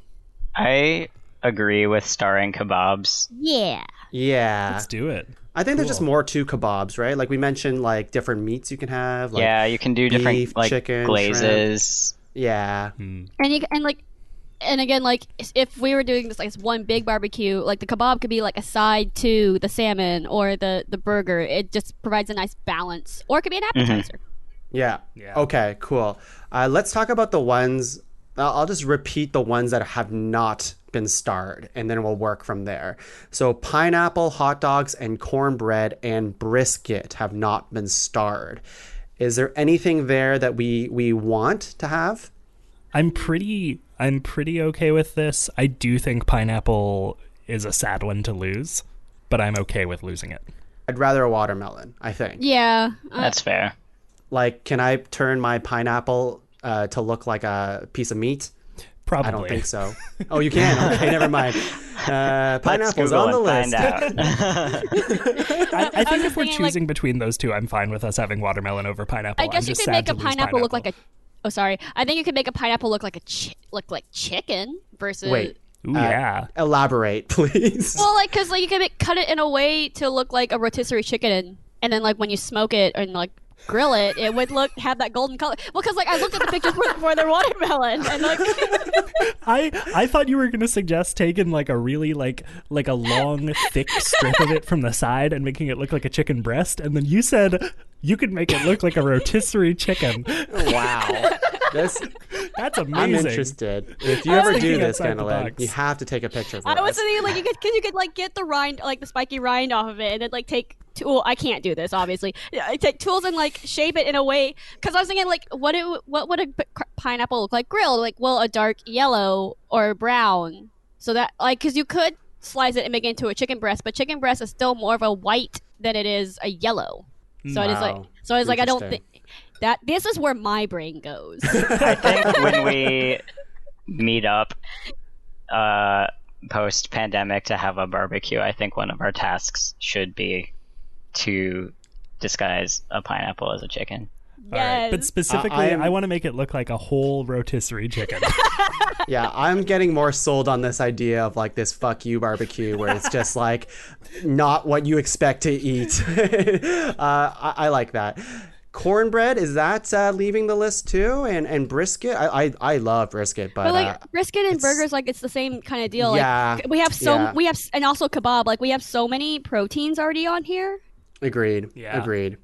I agree with starring kebabs. Yeah. Let's do it. I think there's just more to kebabs, right? Like we mentioned, like different meats you can have. Like you can do beef, different like chicken, glazes. Shrimp. Yeah. And again, like if we were doing this like one big barbecue, like the kebab could be like a side to the salmon or the burger. It just provides a nice balance, or it could be an appetizer. Yeah. Okay. Cool. Let's talk about the ones. I'll just repeat the ones that have not been starred, and then we'll work from there. So pineapple, hot dogs, and cornbread and brisket have not been starred. Is there anything there that we want to have? I'm pretty okay with this. I do think pineapple is a sad one to lose, but I'm okay with losing it. I'd rather a watermelon, I think. Yeah. That's fair. Like, can I turn my pineapple to look like a piece of meat? Probably. I don't think so. Oh, you can? Okay, never mind. Pineapple's on the list. I think if we're choosing between those two, I'm fine with us having watermelon over pineapple. I guess you could make a pineapple look like a. Oh, sorry. I think you could make a pineapple look like chicken versus. Wait. Ooh, yeah. Elaborate, please. Well, like, because you can cut it in a way to look like a rotisserie chicken, and then like when you smoke it and like grill it, it would have that golden color. Well, because like I looked at the pictures for the watermelon, and like I thought you were gonna suggest taking like a really like a long thick strip of it from the side and making it look like a chicken breast, and then you said you could make it look like a rotisserie chicken. Wow. That's amazing. I'm interested. If you ever do this, Kendalyn, you have to take a picture for us. I was thinking like you could like get the rind, like the spiky rind off of it, and then like take tool. I can't do this, obviously. I take tools and like shape it in a way, because I was thinking like what would a pineapple look like grilled? Like, well, a dark yellow or brown, so that like because you could slice it and make it into a chicken breast, but chicken breast is still more of a white than it is a yellow. So wow. It is like I don't think. That this is where my brain goes. I think when we meet up post-pandemic to have a barbecue, I think one of our tasks should be to disguise a pineapple as a chicken. Yes. All right. But specifically, I want to make it look like a whole rotisserie chicken. Yeah, I'm getting more sold on this idea of like this fuck you barbecue where it's just like not what you expect to eat. I like that. Cornbread, is that leaving the list too? And brisket, I love brisket, but like brisket and burgers, like it's the same kind of deal. Yeah, like, we have and also kebab. Like we have so many proteins already on here. Agreed. Yeah. Agreed.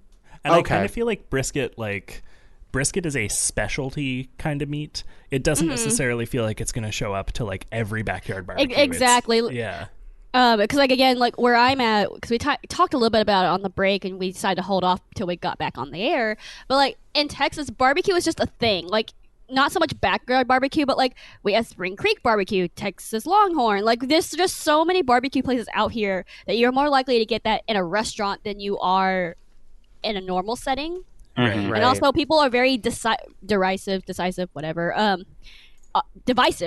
And I kind of feel like brisket is a specialty kind of meat. It doesn't necessarily feel like it's going to show up to like every backyard barbecue. Exactly. Yeah. Because like again, like where I'm at, because we talked a little bit about it on the break, and we decided to hold off till we got back on the air. But like in Texas, barbecue is just a thing. Like not so much backyard barbecue, but like we have Spring Creek barbecue, Texas Longhorn. Like there's just so many barbecue places out here that you're more likely to get that in a restaurant than you are in a normal setting. Right. And also people are very divisive,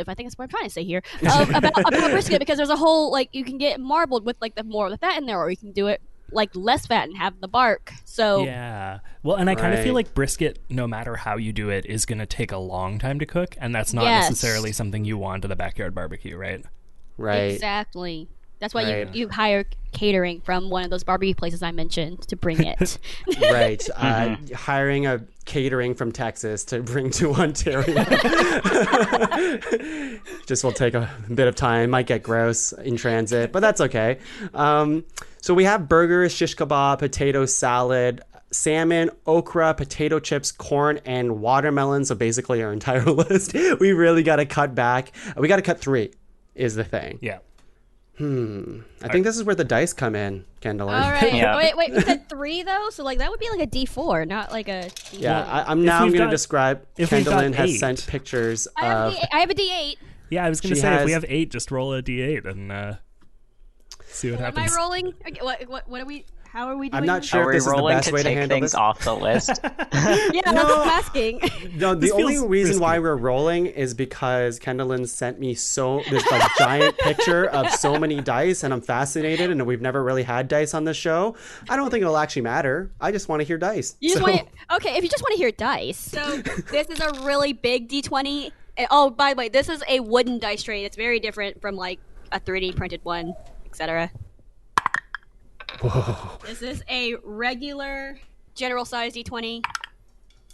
I think that's what I'm trying to say here, about brisket, because there's a whole, like, you can get marbled with, like, the more of the fat in there, or you can do it, like, less fat and have the bark, so... Yeah. Well, and I kind of feel like brisket, no matter how you do it, is going to take a long time to cook, and that's not necessarily something you want at a backyard barbecue, right? Right. Exactly. That's why you hire catering from one of those barbecue places I mentioned to bring it. Right. Hiring a catering from Texas to bring to Ontario. Just will take a bit of time. Might get gross in transit, but that's okay. So we have burgers, shish kebab, potato salad, salmon, okra, potato chips, corn, and watermelon. So basically our entire list. We really got to cut back. We got to cut 3 is the thing. Yeah. I think this is where the dice come in, Kendalyn. All right. Yeah. Wait, you said 3 though? So like that would be like a D4, not like a D4. Yeah, I'm going to describe. Kendalyn has 8. sent pictures I have a D8. Yeah, I was going to say, if we have 8, just roll a D8 and see what happens. Am I rolling? Okay, what are we... How are we doing? I'm not sure if this is the best way to handle things this. off the list? Yeah, that's what I'm asking. No, the only reason why we're rolling is because Kendalyn sent me this like giant picture of so many dice, and I'm fascinated, and we've never really had dice on the show. I don't think it'll actually matter. I just want to hear dice. Okay, if you just want to hear dice. So this is a really big D20. Oh, by the way, this is a wooden dice tray. It's very different from like a 3D printed one, etc. Whoa. This is a regular general size D20.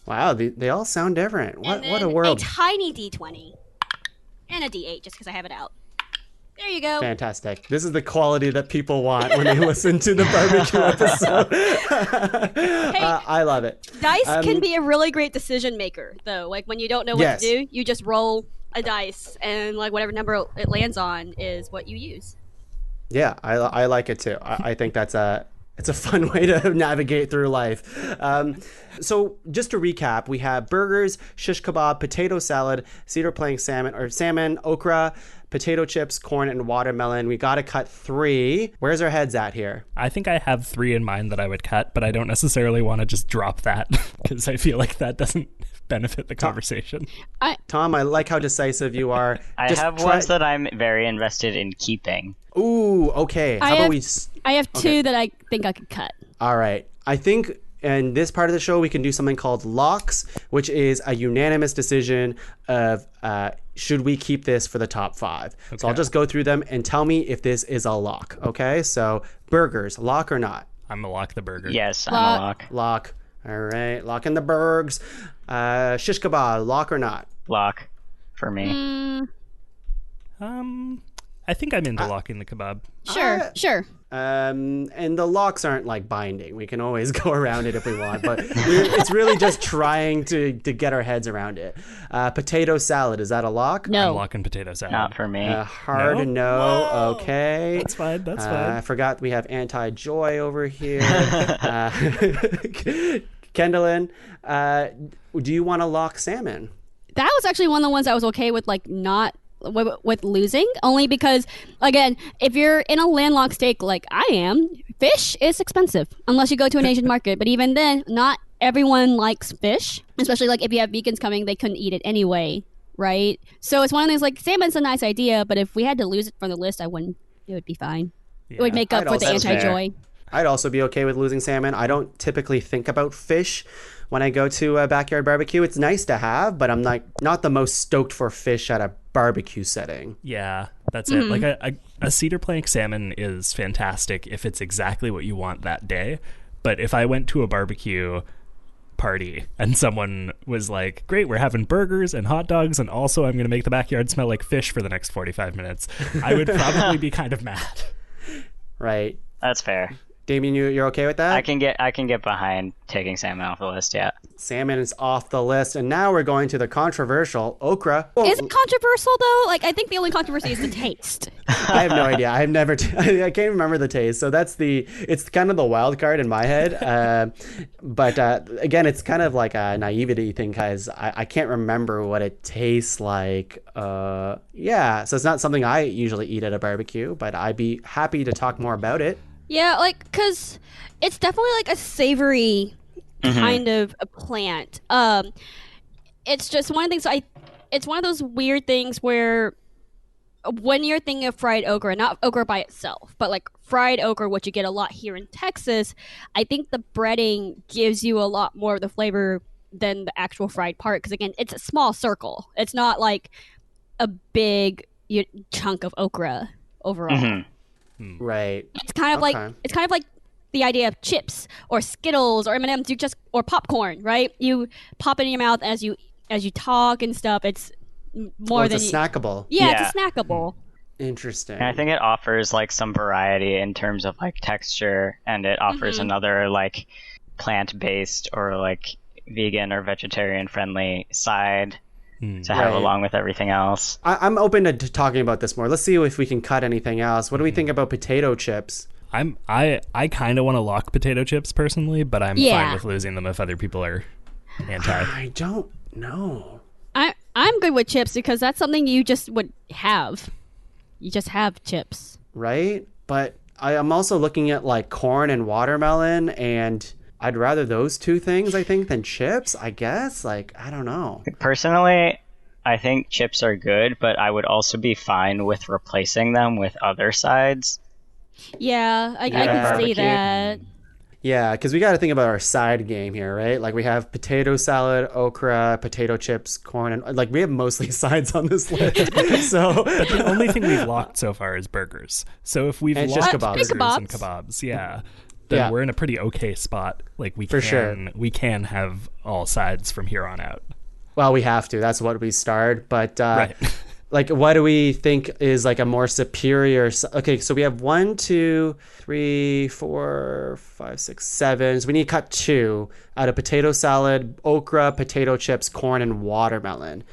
Wow, they all sound different. What a world. A tiny D20. And a D8, just because I have it out. There you go. Fantastic. This is the quality that people want when they listen to the barbecue episode. Hey, I love it. Dice can be a really great decision maker, though. Like when you don't know what to do, you just roll a dice, and like whatever number it lands on is what you use. Yeah, I like it too. I think it's a fun way to navigate through life. So just to recap, we have burgers, shish kebab, potato salad, cedar plank salmon, okra, potato chips, corn, and watermelon. We got to cut 3. Where's our heads at here? I think I have 3 in mind that I would cut, but I don't necessarily want to just drop that because I feel like that doesn't benefit the conversation. Tom, I like how decisive you are. I have ones that I'm very invested in keeping. Ooh, okay. I have 2 that I think I could cut. All right. I think in this part of the show, we can do something called locks, which is a unanimous decision of should we keep this for the top 5. Okay. So I'll just go through them and tell me if this is a lock. Okay. So burgers, lock or not? I'm going to lock the burger. Yes, I'm a lock. Lock. All right. Lock in the burgs. Shish kebab, lock or not? Lock for me. I think I'm into locking the kebab. Sure. And the locks aren't like binding. We can always go around it if we want, but it's really just trying to get our heads around it. Potato salad, is that a lock? No. I'm locking potato salad. Not for me. Hard no. Okay. That's fine. I forgot we have anti-joy over here. Kendalyn, do you want to lock salmon? That was actually one of the ones I was okay with, like, not with losing, only because, again, if you're in a landlocked state like I am, fish is expensive unless you go to an Asian market. But even then, not everyone likes fish, especially like if you have vegans coming, they couldn't eat it anyway, right? So it's one of those, like, salmon's a nice idea, but if we had to lose it from the list, it would be fine. Yeah. It would make up for the anti-joy. I'd also be okay with losing salmon. I don't typically think about fish when I go to a backyard barbecue. It's nice to have, but I'm not the most stoked for fish at a barbecue setting. Yeah, that's it. Like a cedar plank salmon is fantastic if it's exactly what you want that day. But if I went to a barbecue party and someone was like, great, we're having burgers and hot dogs and also I'm going to make the backyard smell like fish for the next 45 minutes, I would probably be kind of mad. Right. That's fair. Damian, you're okay with that? I can get behind taking salmon off the list, yeah. Salmon is off the list, and now we're going to the controversial okra. Is it controversial, though? Like, I think the only controversy is the taste. I have no idea. I've never... I can't remember the taste, so it's kind of the wild card in my head. But again, it's kind of like a naivety thing, because I can't remember what it tastes like. Yeah, so it's not something I usually eat at a barbecue, but I'd be happy to talk more about it. Yeah, like, because it's definitely like a savory kind of a plant. It's just one of the things, it's one of those weird things where when you're thinking of fried okra, not okra by itself, but like fried okra, which you get a lot here in Texas, I think the breading gives you a lot more of the flavor than the actual fried part. Because again, it's a small circle. It's not like a big chunk of okra overall. Right. It's kind of like the idea of chips or Skittles or M&Ms. Or popcorn, right? You pop it in your mouth as you talk and stuff. It's more it's snackable. Yeah, it's a snackable. Interesting. And I think it offers like some variety in terms of like texture, and it offers another like plant-based or like vegan or vegetarian friendly side to have along with everything else. I'm open to talking about this more. Let's see if we can cut anything else. What do we think about potato chips? I kind of want to lock potato chips personally, but I'm fine with losing them if other people are anti. I don't know. I'm good with chips because that's something you just would have. You just have chips. Right? But I'm also looking at like corn and watermelon, and I'd rather those two things, I think, than chips, I guess. Like, I don't know. Personally, I think chips are good, but I would also be fine with replacing them with other sides. Yeah, I can see that. Yeah, because we got to think about our side game here, right? Like, we have potato salad, okra, potato chips, corn, and like we have mostly sides on this list. So, but the only thing we've locked so far is burgers. So if we've locked burgers and kebabs, then we're in a pretty okay spot. Like we can have all sides from here on out. Well, we have to. That's what we start. But like, what do we think is like a more superior? Okay, so we have 1, 2, 3, 4, 5, 6, 7. So we need to cut 2 out of potato salad, okra, potato chips, corn, and watermelon.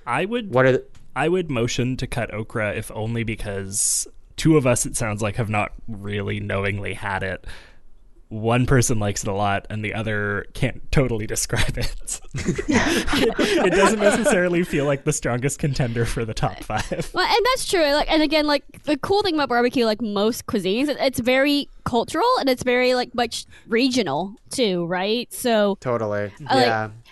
I would motion to cut okra if only because 2 of us, it sounds like, have not really knowingly had it. one person likes it a lot and the other can't totally describe it. It doesn't necessarily feel like the strongest contender for the top 5. Well, and that's true. Like, and again, like the cool thing about barbecue, like most cuisines, it's very cultural and it's very like much regional too, right? So Totally.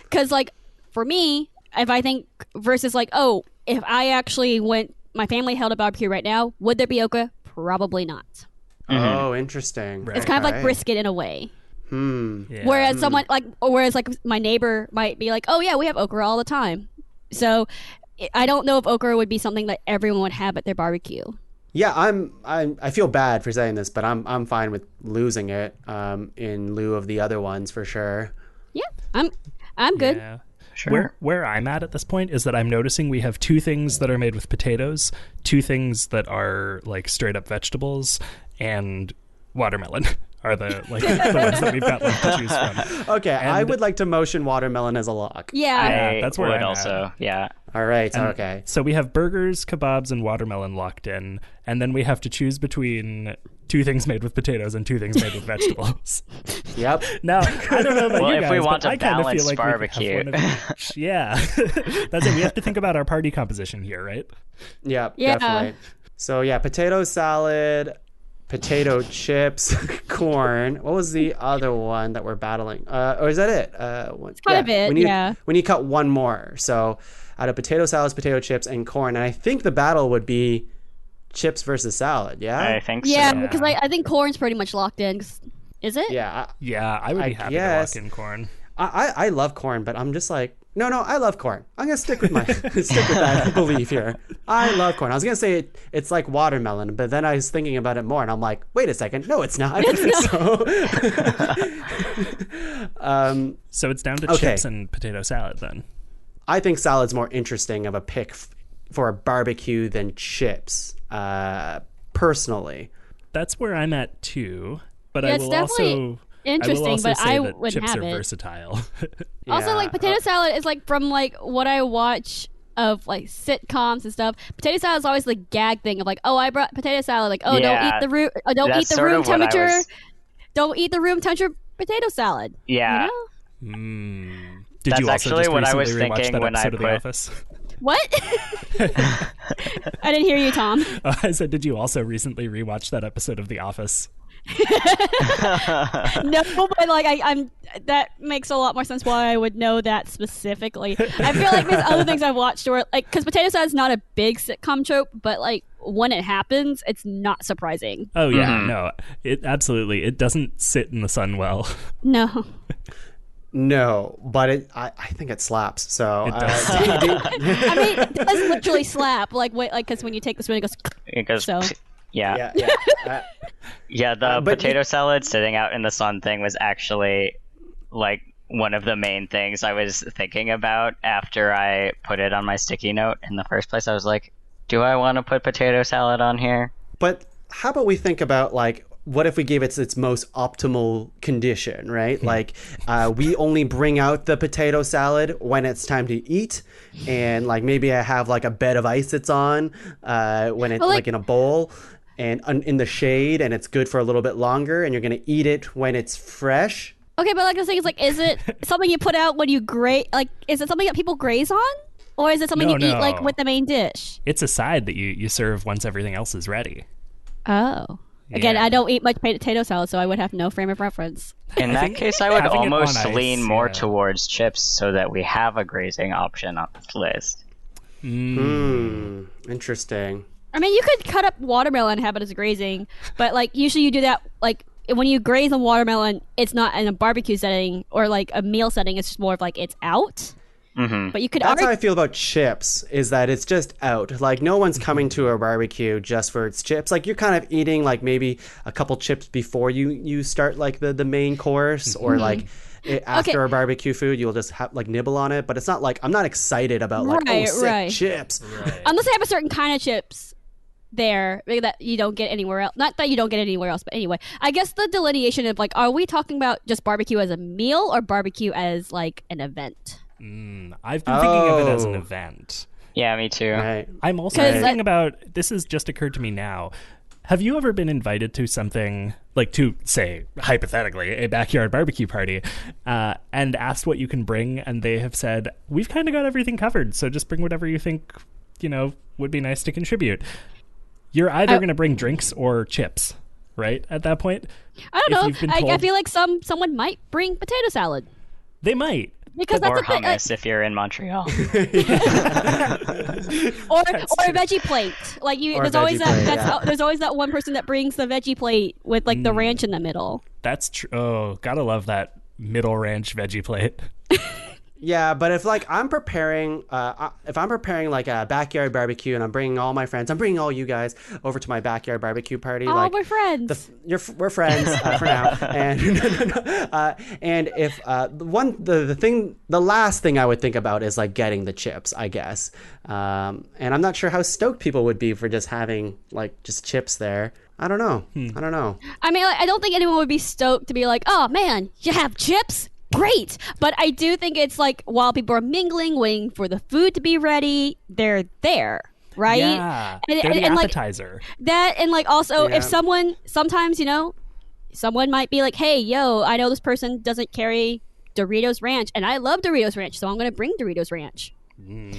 Because like for me, if I think versus like, oh, if I actually went, my family held a barbecue right now, would there be okra? Probably not. Oh, interesting. It's kind of like brisket in a way. Yeah. Whereas like my neighbor might be like, oh yeah, we have okra all the time. So I don't know if okra would be something that everyone would have at their barbecue. Yeah, I feel bad for saying this, but I'm fine with losing it in lieu of the other ones for sure. Yeah, I'm good. Yeah. Sure. Where I'm at this point is that I'm noticing we have 2 things that are made with potatoes, 2 things that are like straight up vegetables, and watermelon are the ones that we've got left to choose from. Okay, and I would like to motion watermelon as a lock. Yeah, that's where I'm also at. Yeah. All right. Okay. So we have burgers, kebabs, and watermelon locked in, and then we have to choose between 2 things made with potatoes and 2 things made with vegetables. Yep. Now, I don't know about you guys, if we want but a I kind of feel balanced like barbecue. we could have one of each. Yeah. That's it. We have to think about our party composition here, right? Yeah, Yeah. definitely. So yeah, potato salad, potato chips, corn. What was the other one that we're battling? Or is that it? It's kind of it, We need to cut one more. So out of potato salads, potato chips, and corn. And I think the battle would be chips versus salad, yeah? I think so. Yeah, because I think corn's pretty much locked in. Is it? Yeah. I would be happy to lock in corn. I love corn, but I'm just like, no, I love corn. I'm gonna stick with that belief here. I love corn. I was gonna say it's like watermelon, but then I was thinking about it more, and I'm like, wait a second, no, it's not. So it's down to chips and potato salad then. I think salad's more interesting of a pick for a barbecue than chips, personally. That's where I'm at too, but Yeah, I it's will definitely also interesting, I will also but say I that wouldn't chips have are it. versatile. Also, like potato salad is like from like what I watch of like sitcoms and stuff. Potato salad is always the gag thing of like, oh, I brought potato salad. Like, oh, don't eat the room. Don't eat the room temperature. Don't eat the room temperature potato salad. Yeah. You know? Did That's you also actually just what I recently was rewatch thinking that when I episode of The put- Office? What? I didn't hear you, Tom. I said, did you also recently rewatch that episode of The Office? No, but like I'm that makes a lot more sense why I would know that specifically. I feel like there's other things I've watched where like because potato salad is not a big sitcom trope, but like when it happens, it's not surprising. Oh yeah, no, it absolutely it doesn't sit in the sun well. No. No, but I think it slaps. So It does. I mean, it does literally slap. Like, wait, like because when you take the spoon, it goes. So. Yeah. yeah. The but potato salad sitting out in the sun thing was actually like one of the main things I was thinking about after I put it on my sticky note in the first place. I was like, do I want to put potato salad on here? But how about we think about like, what if we gave it its most optimal condition, right? Like, we only bring out the potato salad when it's time to eat, and like maybe I have like a bed of ice it's on when it's like in a bowl and in the shade, and it's good for a little bit longer, and you're gonna eat it when it's fresh. Okay, but like the thing is, like, is it something you put out when you graze? Like, is it something that people graze on, or is it something you eat like with the main dish? It's a side that you serve once everything else is ready. Oh. Again, I don't eat much potato salad, so I would have no frame of reference. In that case, I would having it almost on ice, lean more towards chips so that we have a grazing option on this list. Interesting. I mean, you could cut up watermelon and have it as grazing, but like usually you do that like when you graze on watermelon, it's not in a barbecue setting or like a meal setting. It's just more of like it's out. Mm-hmm. But you could. That's how I feel about chips. Is that it's just out. Like no one's coming to a barbecue just for its chips. Like you're kind of eating like maybe a couple chips before you start like the main course, or like after a barbecue food you'll just have like nibble on it. But it's not like I'm not excited about like sick chips. Right. Unless they have a certain kind of chips there that you don't get anywhere else. Not that you don't get it anywhere else, but anyway, I guess the delineation of like, are we talking about just barbecue as a meal or barbecue as like an event? I've been thinking of it as an event. Yeah, me too. Right. I'm also thinking about, this has just occurred to me now, Have you ever been invited to something like, to say hypothetically a backyard barbecue party, and asked what you can bring, and they have said, we've kind of got everything covered, so just bring whatever you think, would be nice to contribute? You're either going to bring drinks or chips, right? At that point, I don't know. I feel like someone might bring potato salad. They might. Because that's or hummus if you're in Montreal. or a veggie plate. Like there's always there's always that one person that brings the veggie plate with like the ranch in the middle. That's true. Oh, gotta love that middle ranch veggie plate. Yeah, but if like I'm preparing like a backyard barbecue and I'm bringing all my friends, I'm bringing all you guys over to my backyard barbecue party. Oh, like, we're friends. We're friends for now. And and if the last thing I would think about is like getting the chips, I guess. And I'm not sure how stoked people would be for just having like just chips there. I don't know. I don't know. I mean, I don't think anyone would be stoked to be like, oh man, you have chips? Great. But I do think it's like while people are mingling, waiting for the food to be ready, they're there, right? Yeah, they're the appetizer. Like, that, and like also if sometimes, someone might be like, hey, yo, I know this person doesn't carry Doritos Ranch, and I love Doritos Ranch, so I'm going to bring Doritos Ranch.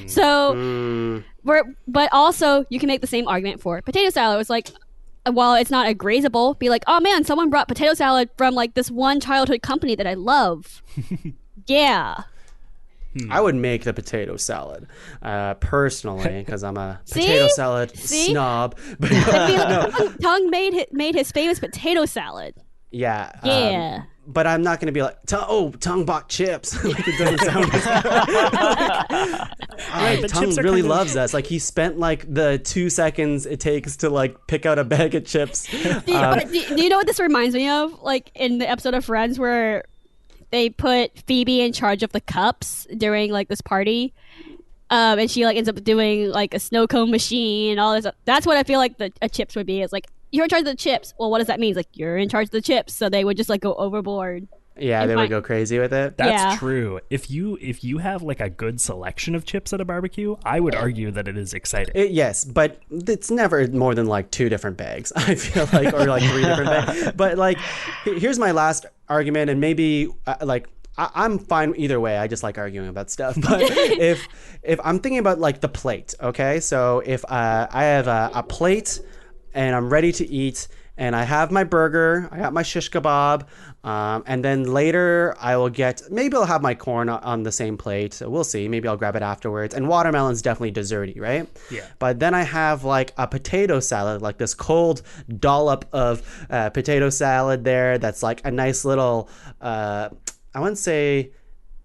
So, but also you can make the same argument for potato salad. It's like, while it's not a grazable, be like, oh man, someone brought potato salad from like this one childhood company that I love. Yeah. I would make the potato salad personally because I'm a potato salad snob. But Tuong made his famous potato salad. Yeah. Yeah. But I'm not going to be like, Tuong bought chips. Like, it doesn't sound right, Tuong really loves us. Like, he spent like the 2 seconds it takes to like pick out a bag of chips. Do you know what this reminds me of? Like in the episode of Friends where they put Phoebe in charge of the cups during like this party. And she like ends up doing like a snow cone machine and all this. That's what I feel like a chips would be. It's like, you're in charge of the chips. Well, what does that mean? It's like, you're in charge of the chips. So they would just like go overboard. Yeah, they would go crazy with it. That's true. If you have like a good selection of chips at a barbecue, I would argue that it is exciting. Yes, but it's never more than like 2 different bags, I feel like, or like 3 different bags. But like, here's my last argument, and maybe I'm fine either way. I just like arguing about stuff. But if I'm thinking about like the plate, okay? So if I have a plate and I'm ready to eat, and I have my burger, I got my shish kebab, and then later I'll have my corn on the same plate. So we'll see. Maybe I'll grab it afterwards. And watermelon's definitely desserty, right? Yeah. But then I have like a potato salad, like this cold dollop of potato salad there. That's like a nice little. I wouldn't say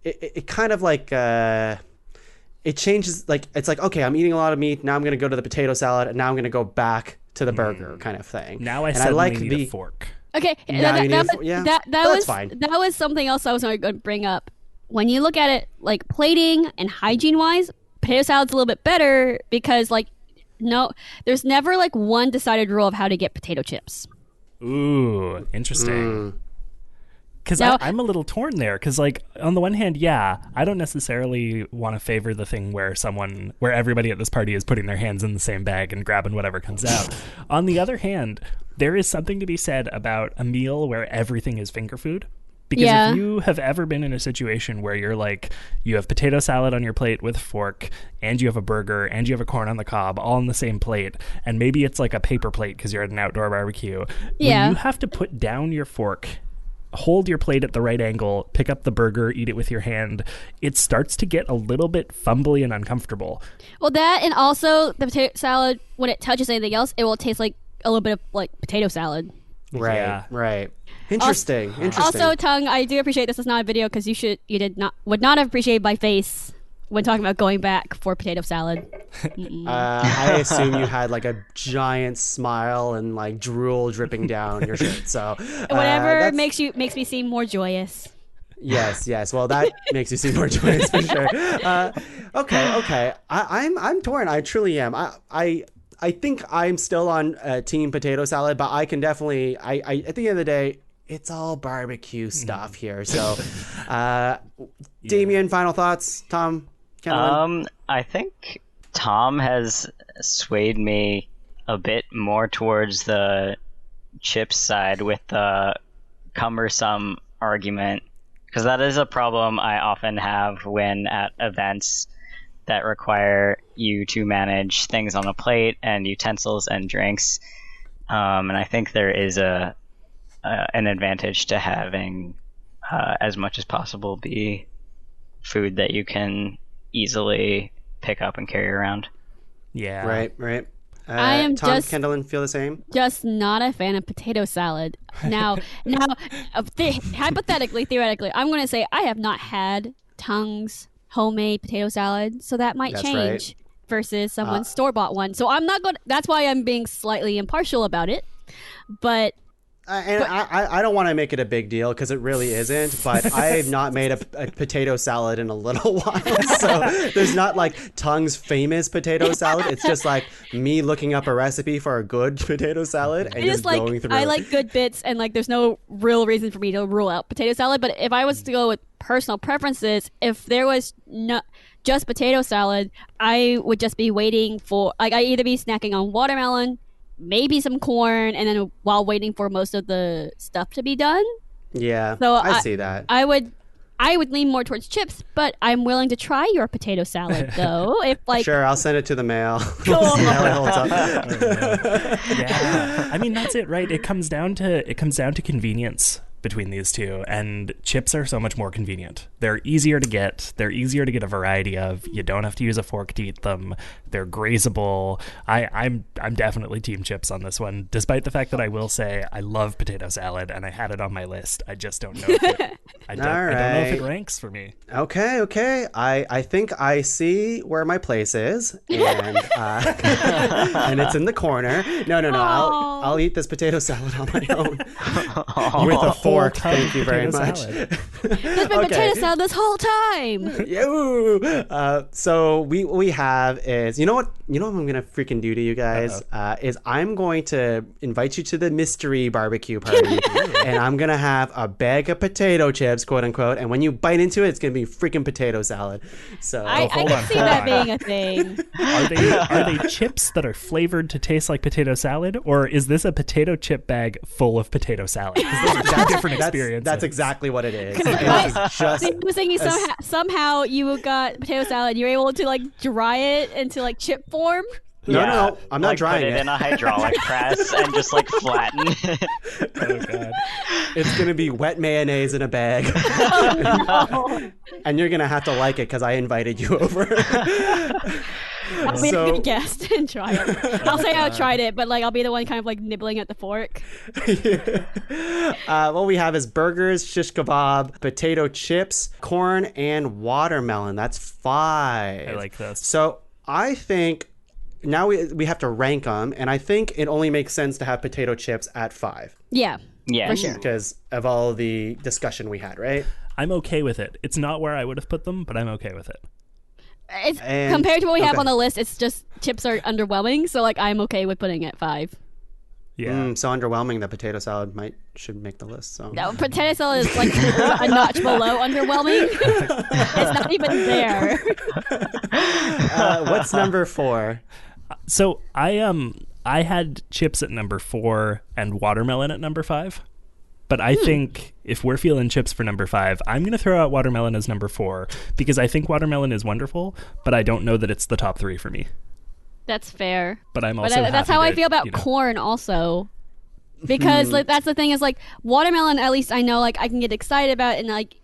it kind of like. It changes. Like it's like, okay, I'm eating a lot of meat. Now I'm gonna go to the potato salad, and now I'm gonna go back to the burger kind of thing. Now I suddenly need a fork. Okay, that's fine. That was something else I was going to bring up. When you look at it like plating and hygiene wise, potato salad's a little bit better because like there's never like one decided rule of how to get potato chips. Ooh, interesting. Because I'm a little torn there. Because, like, on the one hand, I don't necessarily want to favor the thing where everybody at this party is putting their hands in the same bag and grabbing whatever comes out. On the other hand, there is something to be said about a meal where everything is finger food. Because if you have ever been in a situation where you're like, you have potato salad on your plate with a fork, and you have a burger, and you have a corn on the cob, all on the same plate, and maybe it's like a paper plate because you're at an outdoor barbecue. When you have to put down your fork, hold your plate at the right angle, pick up the burger, eat it with your hand, it starts to get a little bit fumbly and uncomfortable. Well, that, and also the potato salad, when it touches anything else, it will taste like a little bit of like potato salad. Right. Interesting. Also, Tuong, I do appreciate this is not a video because would not have appreciated my face when talking about going back for potato salad. I assume you had like a giant smile and like drool dripping down your shirt. So whatever makes me seem more joyous. Yes. Well, that makes you seem more joyous for sure. Okay. I'm torn. I truly am. I think I'm still on team potato salad, but I can definitely. I at the end of the day, it's all barbecue stuff here. So, Damian, final thoughts. Tom, Kendalyn? I think Tom has swayed me a bit more towards the chips side with the cumbersome argument, because that is a problem I often have when at events that require you to manage things on a plate and utensils and drinks. And I think there is an advantage to having as much as possible be food that you can easily pick up and carry around. Yeah. Right. I am Tom, just Kendalyn, feel the same? Just not a fan of potato salad. Now, hypothetically, theoretically, I'm going to say I have not had Tuong's homemade potato salad, so that might change versus someone's store-bought one. So I'm not going. That's why I'm being slightly impartial about it. But I don't want to make it a big deal because it really isn't, but I have not made a potato salad in a little while. So there's not like Tuong's famous potato salad. It's just like me looking up a recipe for a good potato salad and just going through I it. like good bits, and like there's no real reason for me to rule out potato salad. But if I was to go with personal preferences, if there was just potato salad, I would just be waiting for, like, I'd either be snacking on watermelon, maybe some corn, and then while waiting for most of the stuff to be done. Yeah, so I see that. I would lean more towards chips, but I'm willing to try your potato salad though. If like, sure, I'll send it to the mail. Cool. We'll see how it holds up. Yeah, I mean that's it, right? It comes down to convenience between these two, and chips are so much more convenient. They're easier to get. They're easier to get a variety of. You don't have to use a fork to eat them. They're grazable. I'm definitely team chips on this one, despite the fact that I will say I love potato salad and I had it on my list. I just don't know if it, I don't know if it ranks for me. Okay. I think I see where my place is, and and it's in the corner. No. I'll eat this potato salad on my own with a fork. Thank you very much. There's been potato salad this whole time. So we have is, you know what I'm gonna freaking do to you guys is I'm going to invite you to the mystery barbecue party, and I'm gonna have a bag of potato chips, quote unquote, and when you bite into it, it's gonna be freaking potato salad. So I can see that being a thing. Are they chips that are flavored to taste like potato salad, or is this a potato chip bag full of potato salad? Because those are two different experiences. That's exactly what it is. I was thinking somehow you got potato salad, you're able to like dry it into like chip form. No, I'm not drying it. Put it in a hydraulic press and just like flatten it. Oh god, it's gonna be wet mayonnaise in a bag. And you're gonna have to like it because I invited you over. I'll be a good guest and try it. I'll say I tried it, but like I'll be the one kind of like nibbling at the fork. What we have is burgers, shish kebab, potato chips, corn, and watermelon. That's 5. I like this. So I think now we have to rank them, and I think it only makes sense to have potato chips at 5. Yeah, for sure. Because of all the discussion we had, right? I'm okay with it. It's not where I would have put them, but I'm okay with it. Compared to what we have on the list, it's just chips are underwhelming. So like I'm okay with putting it at 5. Yeah. So underwhelming that potato salad should make the list. So no, potato salad is like a notch below underwhelming. It's not even there. What's number 4? So I had chips at number 4 and watermelon at number 5. But I think if we're feeling chips for number 5, I'm going to throw out watermelon as number 4 because I think watermelon is wonderful, but I don't know that it's the top 3 for me. That's fair. But I'm also that's how I feel about corn also. Because like that's the thing is like watermelon, at least I know like I can get excited about it, and like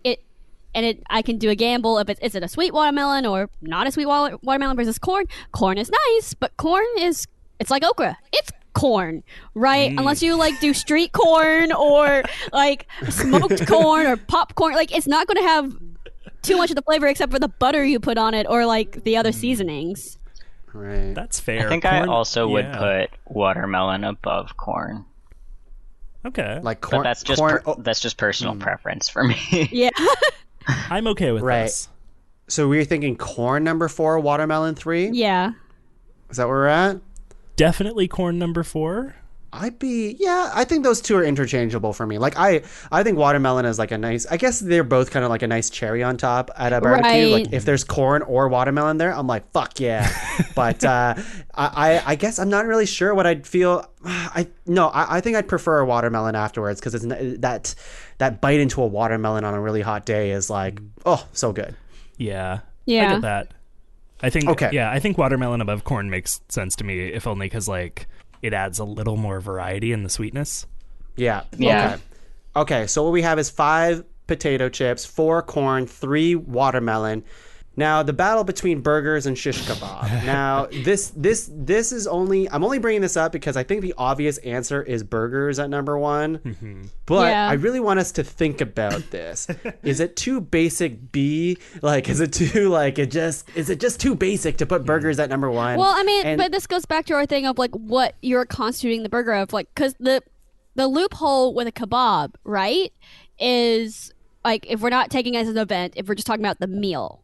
I can do a gamble if is it a sweet watermelon or not a sweet watermelon versus corn. Corn is nice, but it's like okra. It's corn, right? Unless you like do street corn or like smoked corn or popcorn, like it's not going to have too much of the flavor except for the butter you put on it or like the other seasonings. Right. That's fair. I think I also would put watermelon above corn. Okay. Like corn. But that's just personal preference for me. Yeah. I'm okay with this. So we're thinking corn number 4, watermelon 3? Yeah. Is that where we're at? Definitely corn number 4. I think those two are interchangeable for me. Like I think watermelon is like a nice, I guess they're both kind of like a nice cherry on top at a barbecue. Right. Like if there's corn or watermelon there, I'm like, fuck yeah. But I guess I'm not really sure what I'd feel. I think I'd prefer a watermelon afterwards, because it's that bite into a watermelon on a really hot day is like, oh, so good. Yeah. I Yeah. get that. I think Okay. Yeah, I think watermelon above corn makes sense to me, if only because like it adds a little more variety in the sweetness. Yeah. Yeah. Okay, so what we have is 5 potato chips, 4 corn, 3 watermelon. Now, the battle between burgers and shish kebab. Now, this is I'm only bringing this up because I think the obvious answer is burgers at number 1. Mm-hmm. But Yeah. I really want us to think about this. Is it too basic B? Like, is it just too basic to put burgers at number 1? Well, I mean, And- but this goes back to our thing of like what you're constituting the burger of, like, because the loophole with a kebab, right, is like, if we're not taking it as an event, if we're just talking about the meal.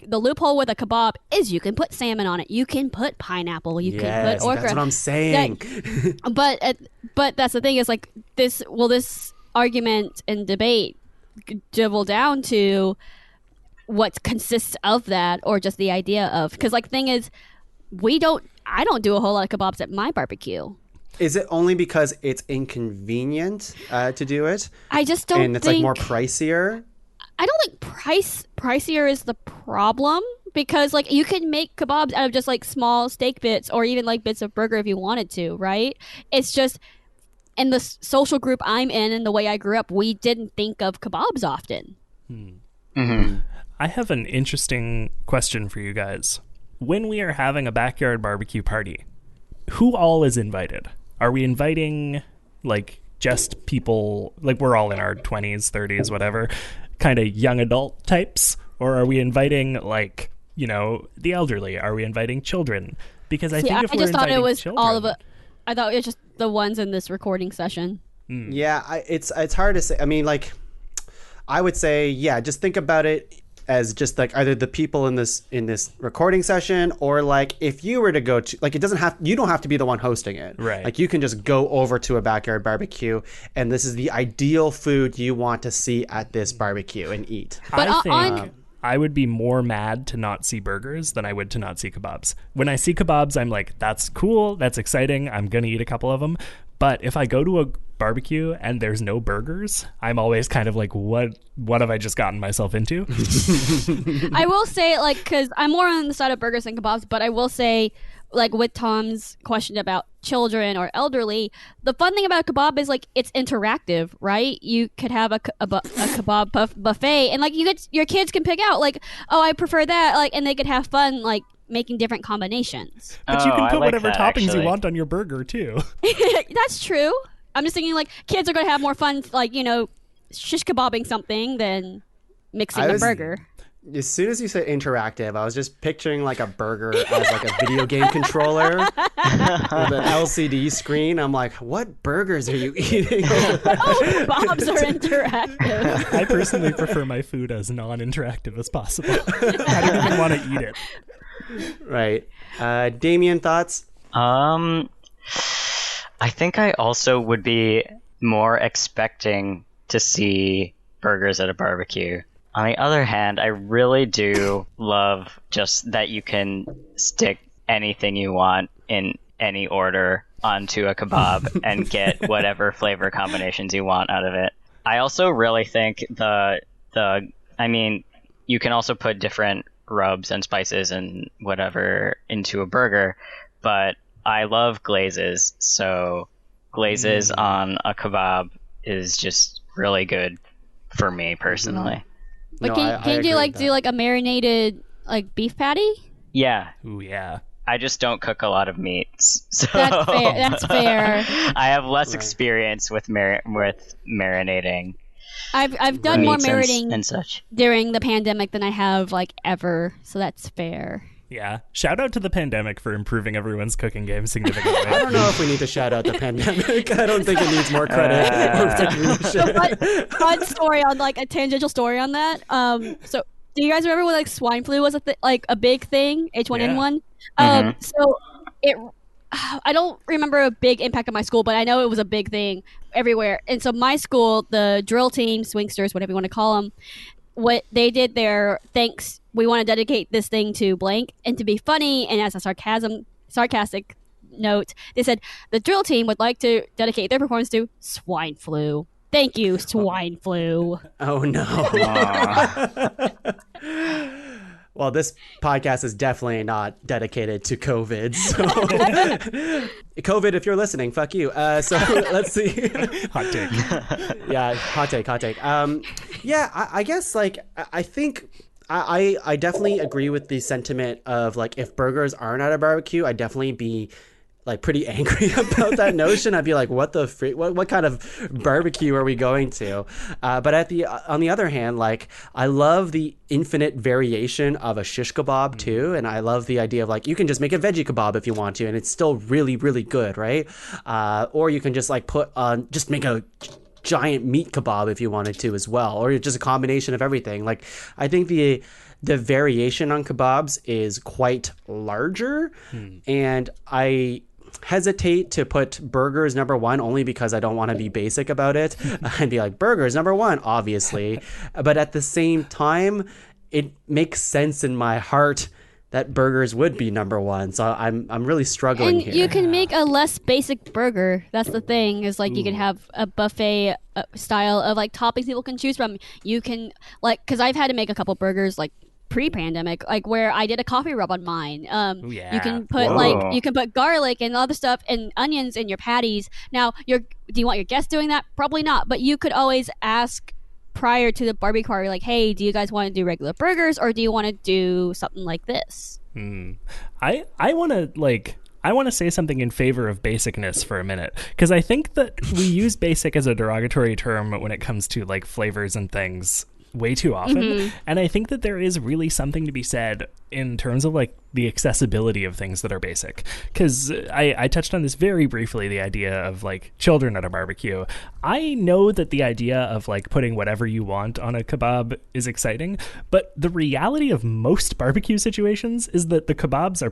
The loophole with a kebab is you can put salmon on it, you can put pineapple, you can yes, put okra. that's what I'm saying. But that's the thing, is like this argument and debate dribble down to what consists of that, or just the idea of, because like thing is, I don't do a whole lot of kebabs at my barbecue. Is it only because it's inconvenient to do it? I just don't And it's think, like more pricier? I don't think pricier is the problem, because like you can make kebabs out of just like small steak bits, or even like bits of burger if you wanted to, right? It's just, in the social group I'm in and the way I grew up, we didn't think of kebabs often. Mm-hmm. I have an interesting question for you guys. When we are having a backyard barbecue party, who all is invited? Are we inviting like just people, like we're all in our 20s, 30s, whatever, kind of young adult types? Or are we inviting like, you know, the elderly? Are we inviting children? Because I think if I we're just thought it inviting was children, all of it. I thought it was just the ones in this recording session. Yeah, it's hard to say. I mean, like, I would say, yeah, just think about it as just like either the people in this recording session, or like if you were to go to, like, you don't have to be the one hosting it. Right. Like you can just go over to a backyard barbecue, and this is the ideal food you want to see at this barbecue and eat. But I think I would be more mad to not see burgers than I would to not see kebabs. When I see kebabs, I'm like, that's cool, that's exciting, I'm gonna eat a couple of them. But if I go to a barbecue and there's no burgers, I'm always kind of like, what have I just gotten myself into? I will say, like, because I'm more on the side of burgers than kebabs, but I will say, like, with Tom's question about children or elderly, the fun thing about a kebab is, like, it's interactive, right? You could have a kebab buffet, and, like, your kids can pick out, like, oh, I prefer that, like, and they could have fun, like, making different combinations. But you can I put like whatever that, toppings actually. you want on your burger, too. That's true. I'm just thinking, like, kids are going to have more fun, like, you know, shish kebabbing something than mixing a burger. As soon as you said interactive, I was just picturing like a burger as like a video game controller with an LCD screen. I'm like, what burgers are you eating? Oh, kebabs are interactive. I personally prefer my food as non-interactive as possible. I don't even want to eat it. Right. Damian, thoughts? I think I also would be more expecting to see burgers at a barbecue. On the other hand, I really do love just that you can stick anything you want in any order onto a kebab and get whatever flavor combinations you want out of it. I also really think I mean, you can also put different rubs and spices and whatever into a burger, but I love glazes, so glazes on a kebab is just really good for me personally. But No, I can agree you with do like a marinated like beef patty? Yeah, Ooh, yeah. I just don't cook a lot of meats, so That's fair. That's fair. I have less experience with marinating I've done more meats marinating and such. during the pandemic than I have like ever, so that's fair. Yeah. Shout out to the pandemic for improving everyone's cooking game significantly. I don't know if we need to shout out the pandemic. I don't think it needs more credit or recognition. Fun story on like a tangential story on that. So do you guys remember when like swine flu was like a big thing, H1N1? So I don't remember a big impact on my school, but I know it was a big thing everywhere. And so my school, the drill team, swingsters, whatever you want to call them, what they did there, thanks, we want to dedicate this thing to blank. And to be funny, and as a sarcastic note, they said the drill team would like to dedicate their performance to swine flu. Thank you, swine flu. Oh, no. Well, this podcast is definitely not dedicated to COVID. So, COVID, if you're listening, fuck you. So let's see. Hot take. Yeah, hot take. I guess like I think I definitely agree with the sentiment of like if burgers aren't at a barbecue, I'd definitely be like pretty angry about that notion. I'd be like, what the freak? What kind of barbecue are we going to? But on the other hand, like I love the infinite variation of a shish kebab too, and I love the idea of like you can just make a veggie kebab if you want to, and it's still really really good, right? Or you can just like just make a giant meat kebab if you wanted to as well, or just a combination of everything. Like I think the variation on kebabs is quite larger, and I hesitate to put burgers number one only because I don't want to be basic about it and be like burgers number one, obviously. But at the same time, it makes sense in my heart that burgers would be number one. So I'm really struggling and here. You can make a less basic burger. That's the thing, is like you can have a buffet style of like toppings people can choose from. You can like, because I've had to make a couple burgers like pre-pandemic, like where I did a coffee rub on mine. You can put you can put garlic and other stuff and onions in your patties. Now, do you want your guests doing that? Probably not, but you could always ask prior to the barbecue party, like, hey, do you guys want to do regular burgers or do you want to do something like this? I want to say something in favor of basicness for a minute, because I think that we use basic as a derogatory term when it comes to like flavors and things way too often. And I think that there is really something to be said in terms of like the accessibility of things that are basic, because I touched on this very briefly, the idea of like children at a barbecue. I know that the idea of like putting whatever you want on a kebab is exciting, but the reality of most barbecue situations is that the kebabs are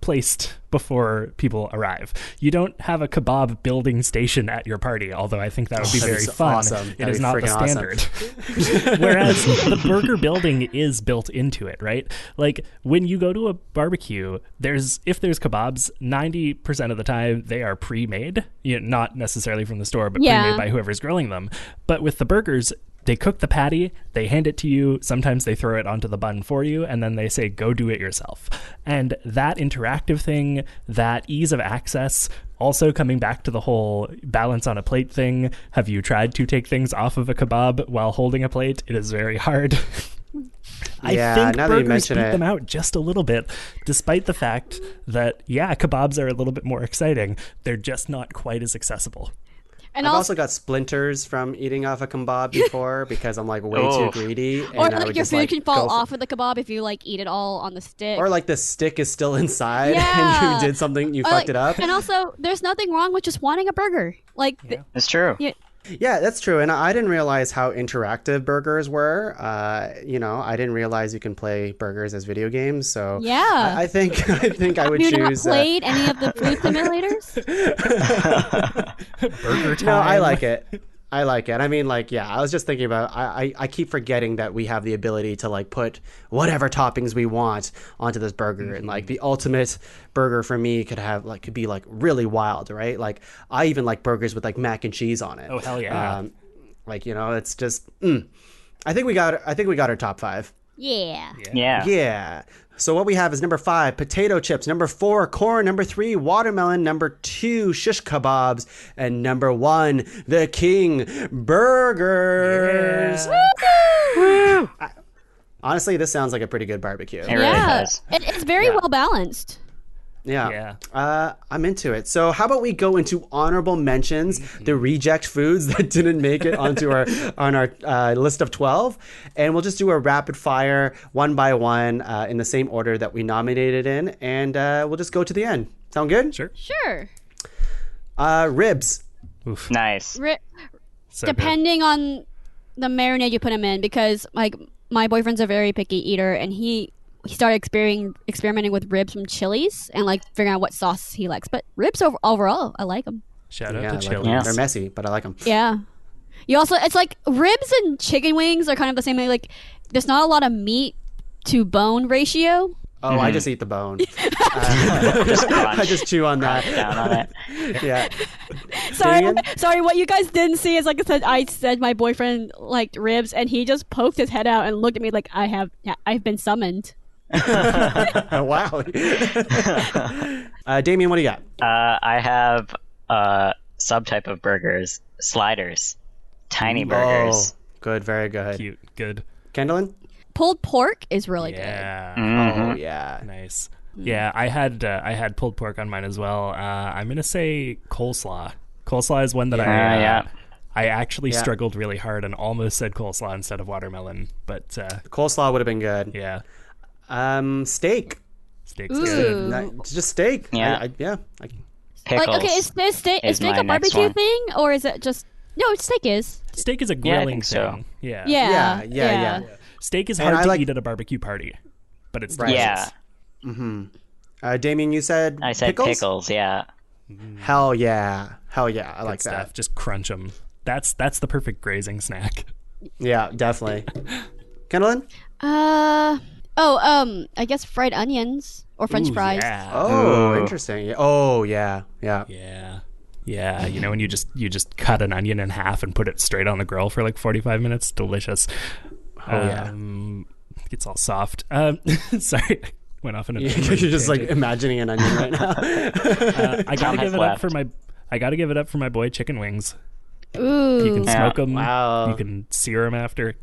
placed before people arrive. You don't have a kebab building station at your party, although I think that would be very fun. Awesome. It is not the standard. Awesome. Whereas the burger building is built into it, right? Like when you go to a barbecue, if there's kebabs, 90% of the time they are pre-made, not necessarily from the store, but pre-made by whoever's grilling them. But with the burgers, they cook the patty, they hand it to you, sometimes they throw it onto the bun for you, and then they say, go do it yourself. And that interactive thing, that ease of access, also coming back to the whole balance on a plate thing. Have you tried to take things off of a kebab while holding a plate? It is very hard. I think burgers beat them out just a little bit, despite the fact that, kebabs are a little bit more exciting. They're just not quite as accessible. And I've also got splinters from eating off a kebab before because I'm like way too greedy. Or like your food can fall off of the kebab if you like eat it all on the stick. Or like the stick is still inside and you did something, you fucked it up. And also, there's nothing wrong with just wanting a burger. It's true. Yeah, that's true. And I didn't realize how interactive burgers were. I didn't realize you can play burgers as video games. So I think I would choose. Have you not played any of the food simulators? Burger time. No, I like it. I mean, I was just thinking about, I keep forgetting that we have the ability to like put whatever toppings we want onto this burger. And like the ultimate burger for me could be like really wild, right? Like I even like burgers with like mac and cheese on it. Oh, hell yeah. It's just, I think we got our top 5. Yeah. So what we have is number 5, potato chips. Number 4, corn. Number 3, watermelon. Number 2, shish kebabs. And number 1, the king, burgers. Yeah. Honestly, this sounds like a pretty good barbecue. It really does. It's very well balanced. Yeah. I'm into it. So how about we go into honorable mentions, the reject foods that didn't make it onto our list of 12, and we'll just do a rapid fire one by one in the same order that we nominated in, and we'll just go to the end. Sound good? Sure. Ribs. Oof. Nice. Depending on the marinade you put them in, because like my boyfriend's a very picky eater, and he he started experimenting with ribs from Chili's and like figuring out what sauce he likes. But ribs overall, I like them. Shout out to like Chili's. them. They're messy, but I like them. Yeah. You also, it's like ribs and chicken wings are kind of the same way. Like, there's not a lot of meat to bone ratio. Oh, I just eat the bone. I just chew on that. Down on it. Yeah. Sorry, Damian? sorry. What you guys didn't see is, like I said my boyfriend liked ribs, and he just poked his head out and looked at me like I've been summoned. Wow. Damian, what do you got? I have a subtype of burgers, sliders, tiny burgers. Oh, good, very good. Cute. Good. Kendalyn? Pulled pork is really Yeah. Oh, yeah. Nice. Yeah, I had pulled pork on mine as well. I'm gonna say coleslaw. Coleslaw is one that I actually struggled really hard and almost said coleslaw instead of watermelon, but Coleslaw would have been good. yeah, Steak. steak's Ooh. good. It's just steak. Yeah. Pickles. Like, okay, is steak is a my next barbecue one. thing, or is it just no? Steak is. Steak is a Yeah, I grilling think so. thing. Yeah. Yeah. Steak is And hard I to like- eat at a barbecue party, but it's Right. delicious. Yeah, Damian, you said I said pickles. Yeah. Hell yeah. Hell yeah. I like Good stuff. that. Just crunch them. That's the perfect grazing snack. Yeah, definitely. Kendalyn? I guess fried onions or French Ooh, fries. Yeah. Oh, Ooh. interesting. Oh, yeah. Yeah. Yeah. You know, when you just cut an onion in half and put it straight on the grill for like 45 minutes, delicious. Oh, yeah. It's all soft. Sorry, went off in a. You're just like imagining an onion right now. I gotta has give it left. up for my. I gotta give it up for my boy chicken wings. Ooh. You can smoke them. Wow. You can sear them after.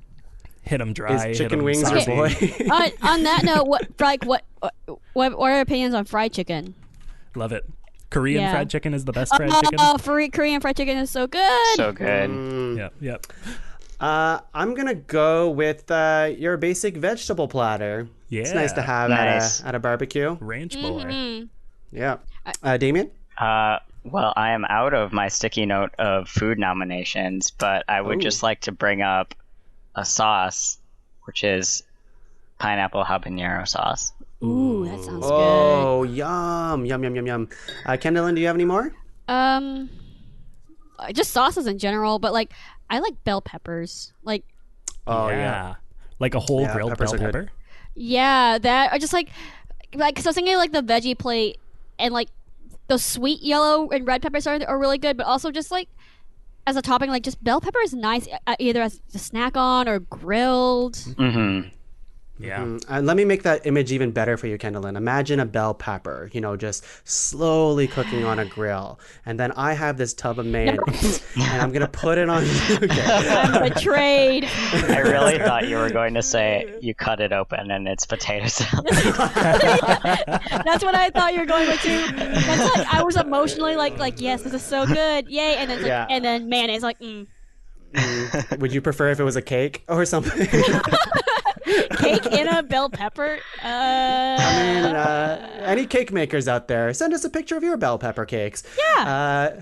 Hit them dry. Is hit chicken 'em wings your saucy. boy? On that note, what are your opinions on fried chicken? Love it. Korean Yeah. fried chicken is the best fried chicken. Korean fried chicken is so good. So good. Yep. I'm gonna go with your basic vegetable platter. It's nice to Yeah. have Nice. at a barbecue. Ranch boy. Yeah. Damian? Well, I am out of my sticky note of food nominations, but I would just like to bring up a sauce, which is pineapple habanero sauce. Ooh, that sounds Oh, yum. Kendalyn, do you have any more? good. Just sauces in general, but like I like bell peppers. Like Oh, yeah. Like a whole Yeah, grilled peppers bell are good. pepper. yeah, that or just like cause I was thinking like the veggie plate and like those sweet yellow and red peppers are really good, but also just like as a topping, like just bell pepper is nice either as a snack on or grilled. Mm-hmm. Yeah. Let me make that image even better for you, Kendalyn. Imagine a bell pepper, just slowly cooking on a grill. And then I have this tub of mayonnaise, and I'm going to put it on... Okay. I'm betrayed. I really thought you were going to say you cut it open and it's potato salad. That's what I thought you were going with too. That's like I was emotionally like yes, this is so good, yay! And then Yeah. and then mayonnaise like Would you prefer if it was a cake or something? cake in a bell pepper. Any cake makers out there, send us a picture of your bell pepper cakes. Yeah.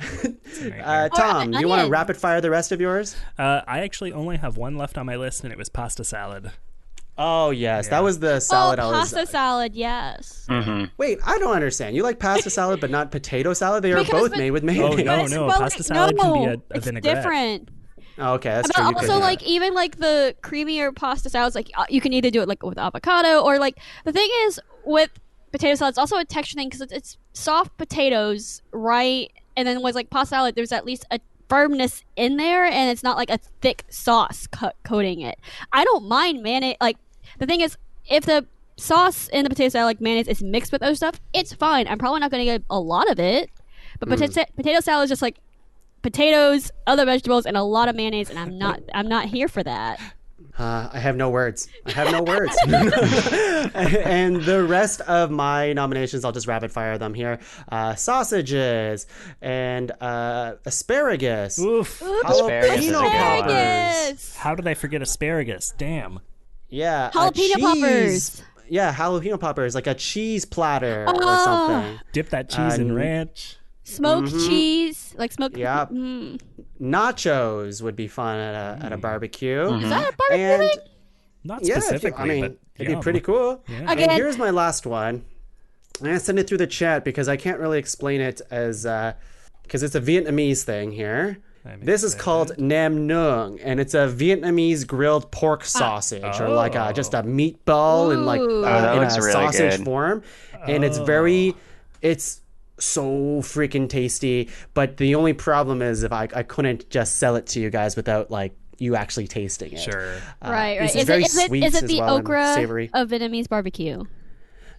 Tom, Or you want to onion. rapid fire the rest of yours? I actually only have one left on my list, and it was pasta salad. Oh, yes. That was the salad I was... pasta salad, yes. Wait, I don't understand. You like pasta salad but not potato salad? They are Because both but- made with Oh mayonnaise. no, But, pasta like, salad can be a it's vinaigrette. different. Oh, okay, that's But true. You could also, do like that. even like the creamier pasta salads, like you can either do it like with avocado or like the thing is with potato salad, it's also a texture thing because it's soft potatoes, right? And then with like pasta salad, there's at least a firmness in there, and it's not like a thick sauce coating it. I don't mind mayonnaise. Like the thing is, if the sauce in the potato salad, like mayonnaise, is mixed with other stuff, it's fine. I'm probably not going to get a lot of it, but potato salad is just like potatoes, other vegetables, and a lot of mayonnaise, and I'm not here for that. I have no words. And the rest of my nominations, I'll just rapid fire them here. Sausages and asparagus. Oof. Asparagus is a Jalapeno good one. poppers. Asparagus! How did I forget asparagus? Damn. Yeah. Jalapeno cheese. poppers. Yeah, jalapeno poppers, like a cheese platter or Oh. something. Dip that cheese in ranch. Smoked cheese, like smoked. Yep. Mm. Nachos would be fun at a barbecue. Is that a barbecue And thing? Not Yeah, specifically, but it'd be yum. pretty cool. Yeah. Again- And here's my last one. I'm gonna send it through the chat because I can't really explain it as because it's a Vietnamese thing here. This is called Nam Nung, and it's a Vietnamese grilled pork sausage, or like just a meatball in like that in a looks really sausage good. form, and it's so freaking tasty. But the only problem is if I couldn't just sell it to you guys without like you actually tasting it. Sure. Right. It's Is very it sweet is it as the well and okra savory. of Vietnamese barbecue?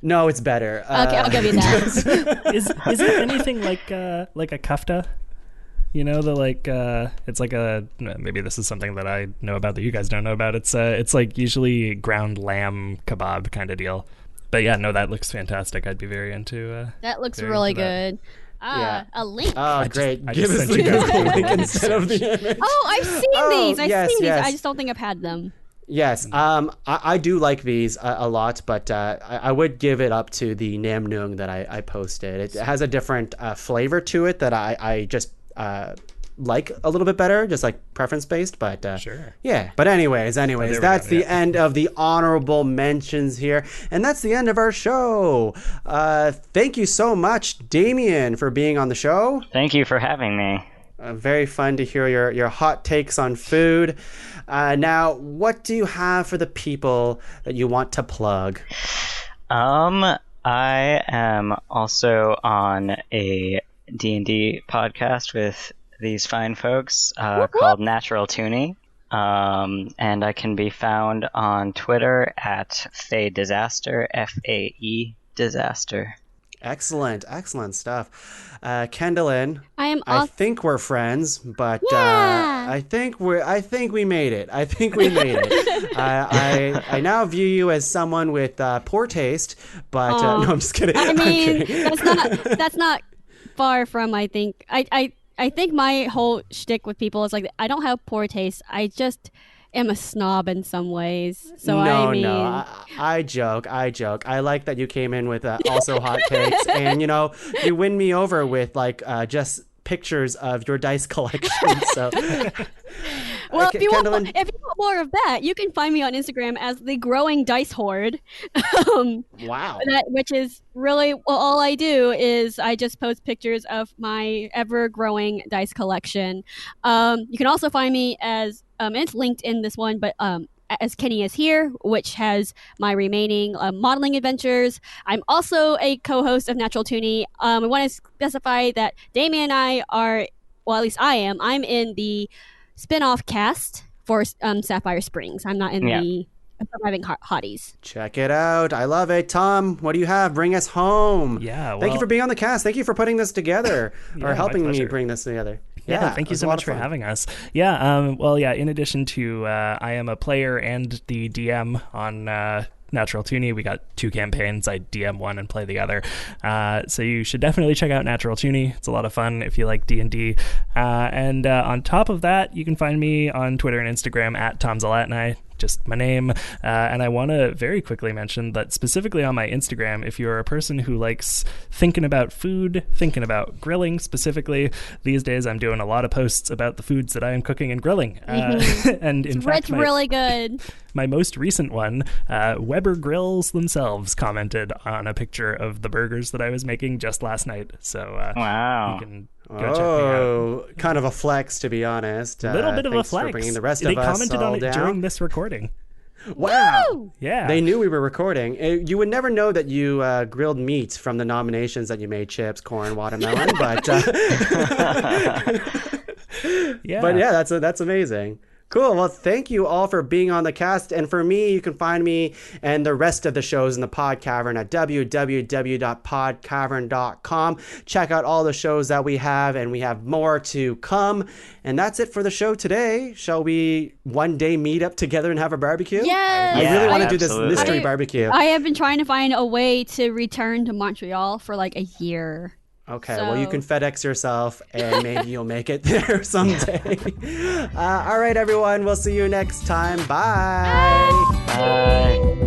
No, it's better. Okay, I'll give you that. Is it anything like a kafta? You know, the like it's like maybe this is something that I know about that you guys don't know about. It's like usually ground lamb kebab kind of deal. But yeah, no, that looks fantastic. I'd be very into That looks very really into that. good. Yeah. A link. Oh, great. I Give just us sent you guys the the link link. instead of the image. Oh, I've seen these. yes, yes. I just don't think I've had them. Yes, I do like these a lot, but I would give it up to the Nam Nung that I posted. It has a different flavor to it that I just like a little bit better, just like preference based. But Sure. yeah. But anyways, there we that's go, the yeah. end of the honorable mentions here, and that's the end of our show. Thank you so much, Damian, for being on the show. Thank you for having me. Very fun to hear your hot takes on food. Now, what do you have for the people that you want to plug? I am also on a D&D podcast with these fine folks called Natural Toonie. And I can be found on Twitter at Fae Disaster, FAE Disaster. Excellent stuff. Kendalyn, I think we're friends, but Yeah. I think we made it. I now view you as someone with poor taste, but no, I'm just kidding. I I'm mean, kidding. that's not far from. I think I think my whole shtick with people is like I don't have poor taste. I just am a snob in some ways. So No, I joke. I like that you came in with also hot takes, and you win me over with like just pictures of your dice collection. So, well, if you Kendalyn, want more of that, you can find me on Instagram as the Growing Dice Hoard. wow. Which is really all I do is I just post pictures of my ever-growing dice collection. You can also find me as it's linked in this one, but as Kenny is here, which has my remaining modeling adventures. I'm also a co-host of Natural Toonie. I want to specify that Damian and I are, well, at least I am. I'm in the spin-off cast for Sapphire Springs. I'm not in the Surviving Hotties. Check it out. I love it. Tom, what do you have? Bring us home. Yeah, Thank you for being on the cast. Thank you for putting this together or my helping me pleasure. bring this together. Yeah, thank it you was so a lot much of for fun. having us. Yeah, in addition to I am a player and the DM on Natural Toonie. We got 2 campaigns. I DM one and play the other. So you should definitely check out Natural Toonie. It's a lot of fun if you like D&D. And on top of that, you can find me on Twitter and Instagram at Tom Zalatnai. Just my name. And I want to very quickly mention that specifically on my Instagram, if you're a person who likes thinking about food, thinking about grilling specifically, these days I'm doing a lot of posts about the foods that I am cooking and grilling. And in fact, It's really good. my most recent one, Weber Grills themselves commented on a picture of the burgers that I was making just last night. So Wow. you can go check me out. Kind of a flex, to be honest. A little bit of a thanks flex. For bringing the rest They of us commented all on it down. during this recording. Wow. Yeah. They knew we were recording. You would never know that you grilled meat from the nominations that you made: chips, corn, watermelon. But Yeah. but yeah, that's amazing. Cool. Well, thank you all for being on the cast. And for me, you can find me and the rest of the shows in the Pod Cavern at www.podcavern.com. Check out all the shows that we have, and we have more to come. And that's it for the show today. Shall we one day meet up together and have a barbecue? Yes. I Yeah, really want to do absolutely. this mystery barbecue. I have been trying to find a way to return to Montreal for like a year. Okay, well, you So- can FedEx yourself, and maybe you'll make it there someday. All right, everyone. We'll see you next time. Bye. Bye.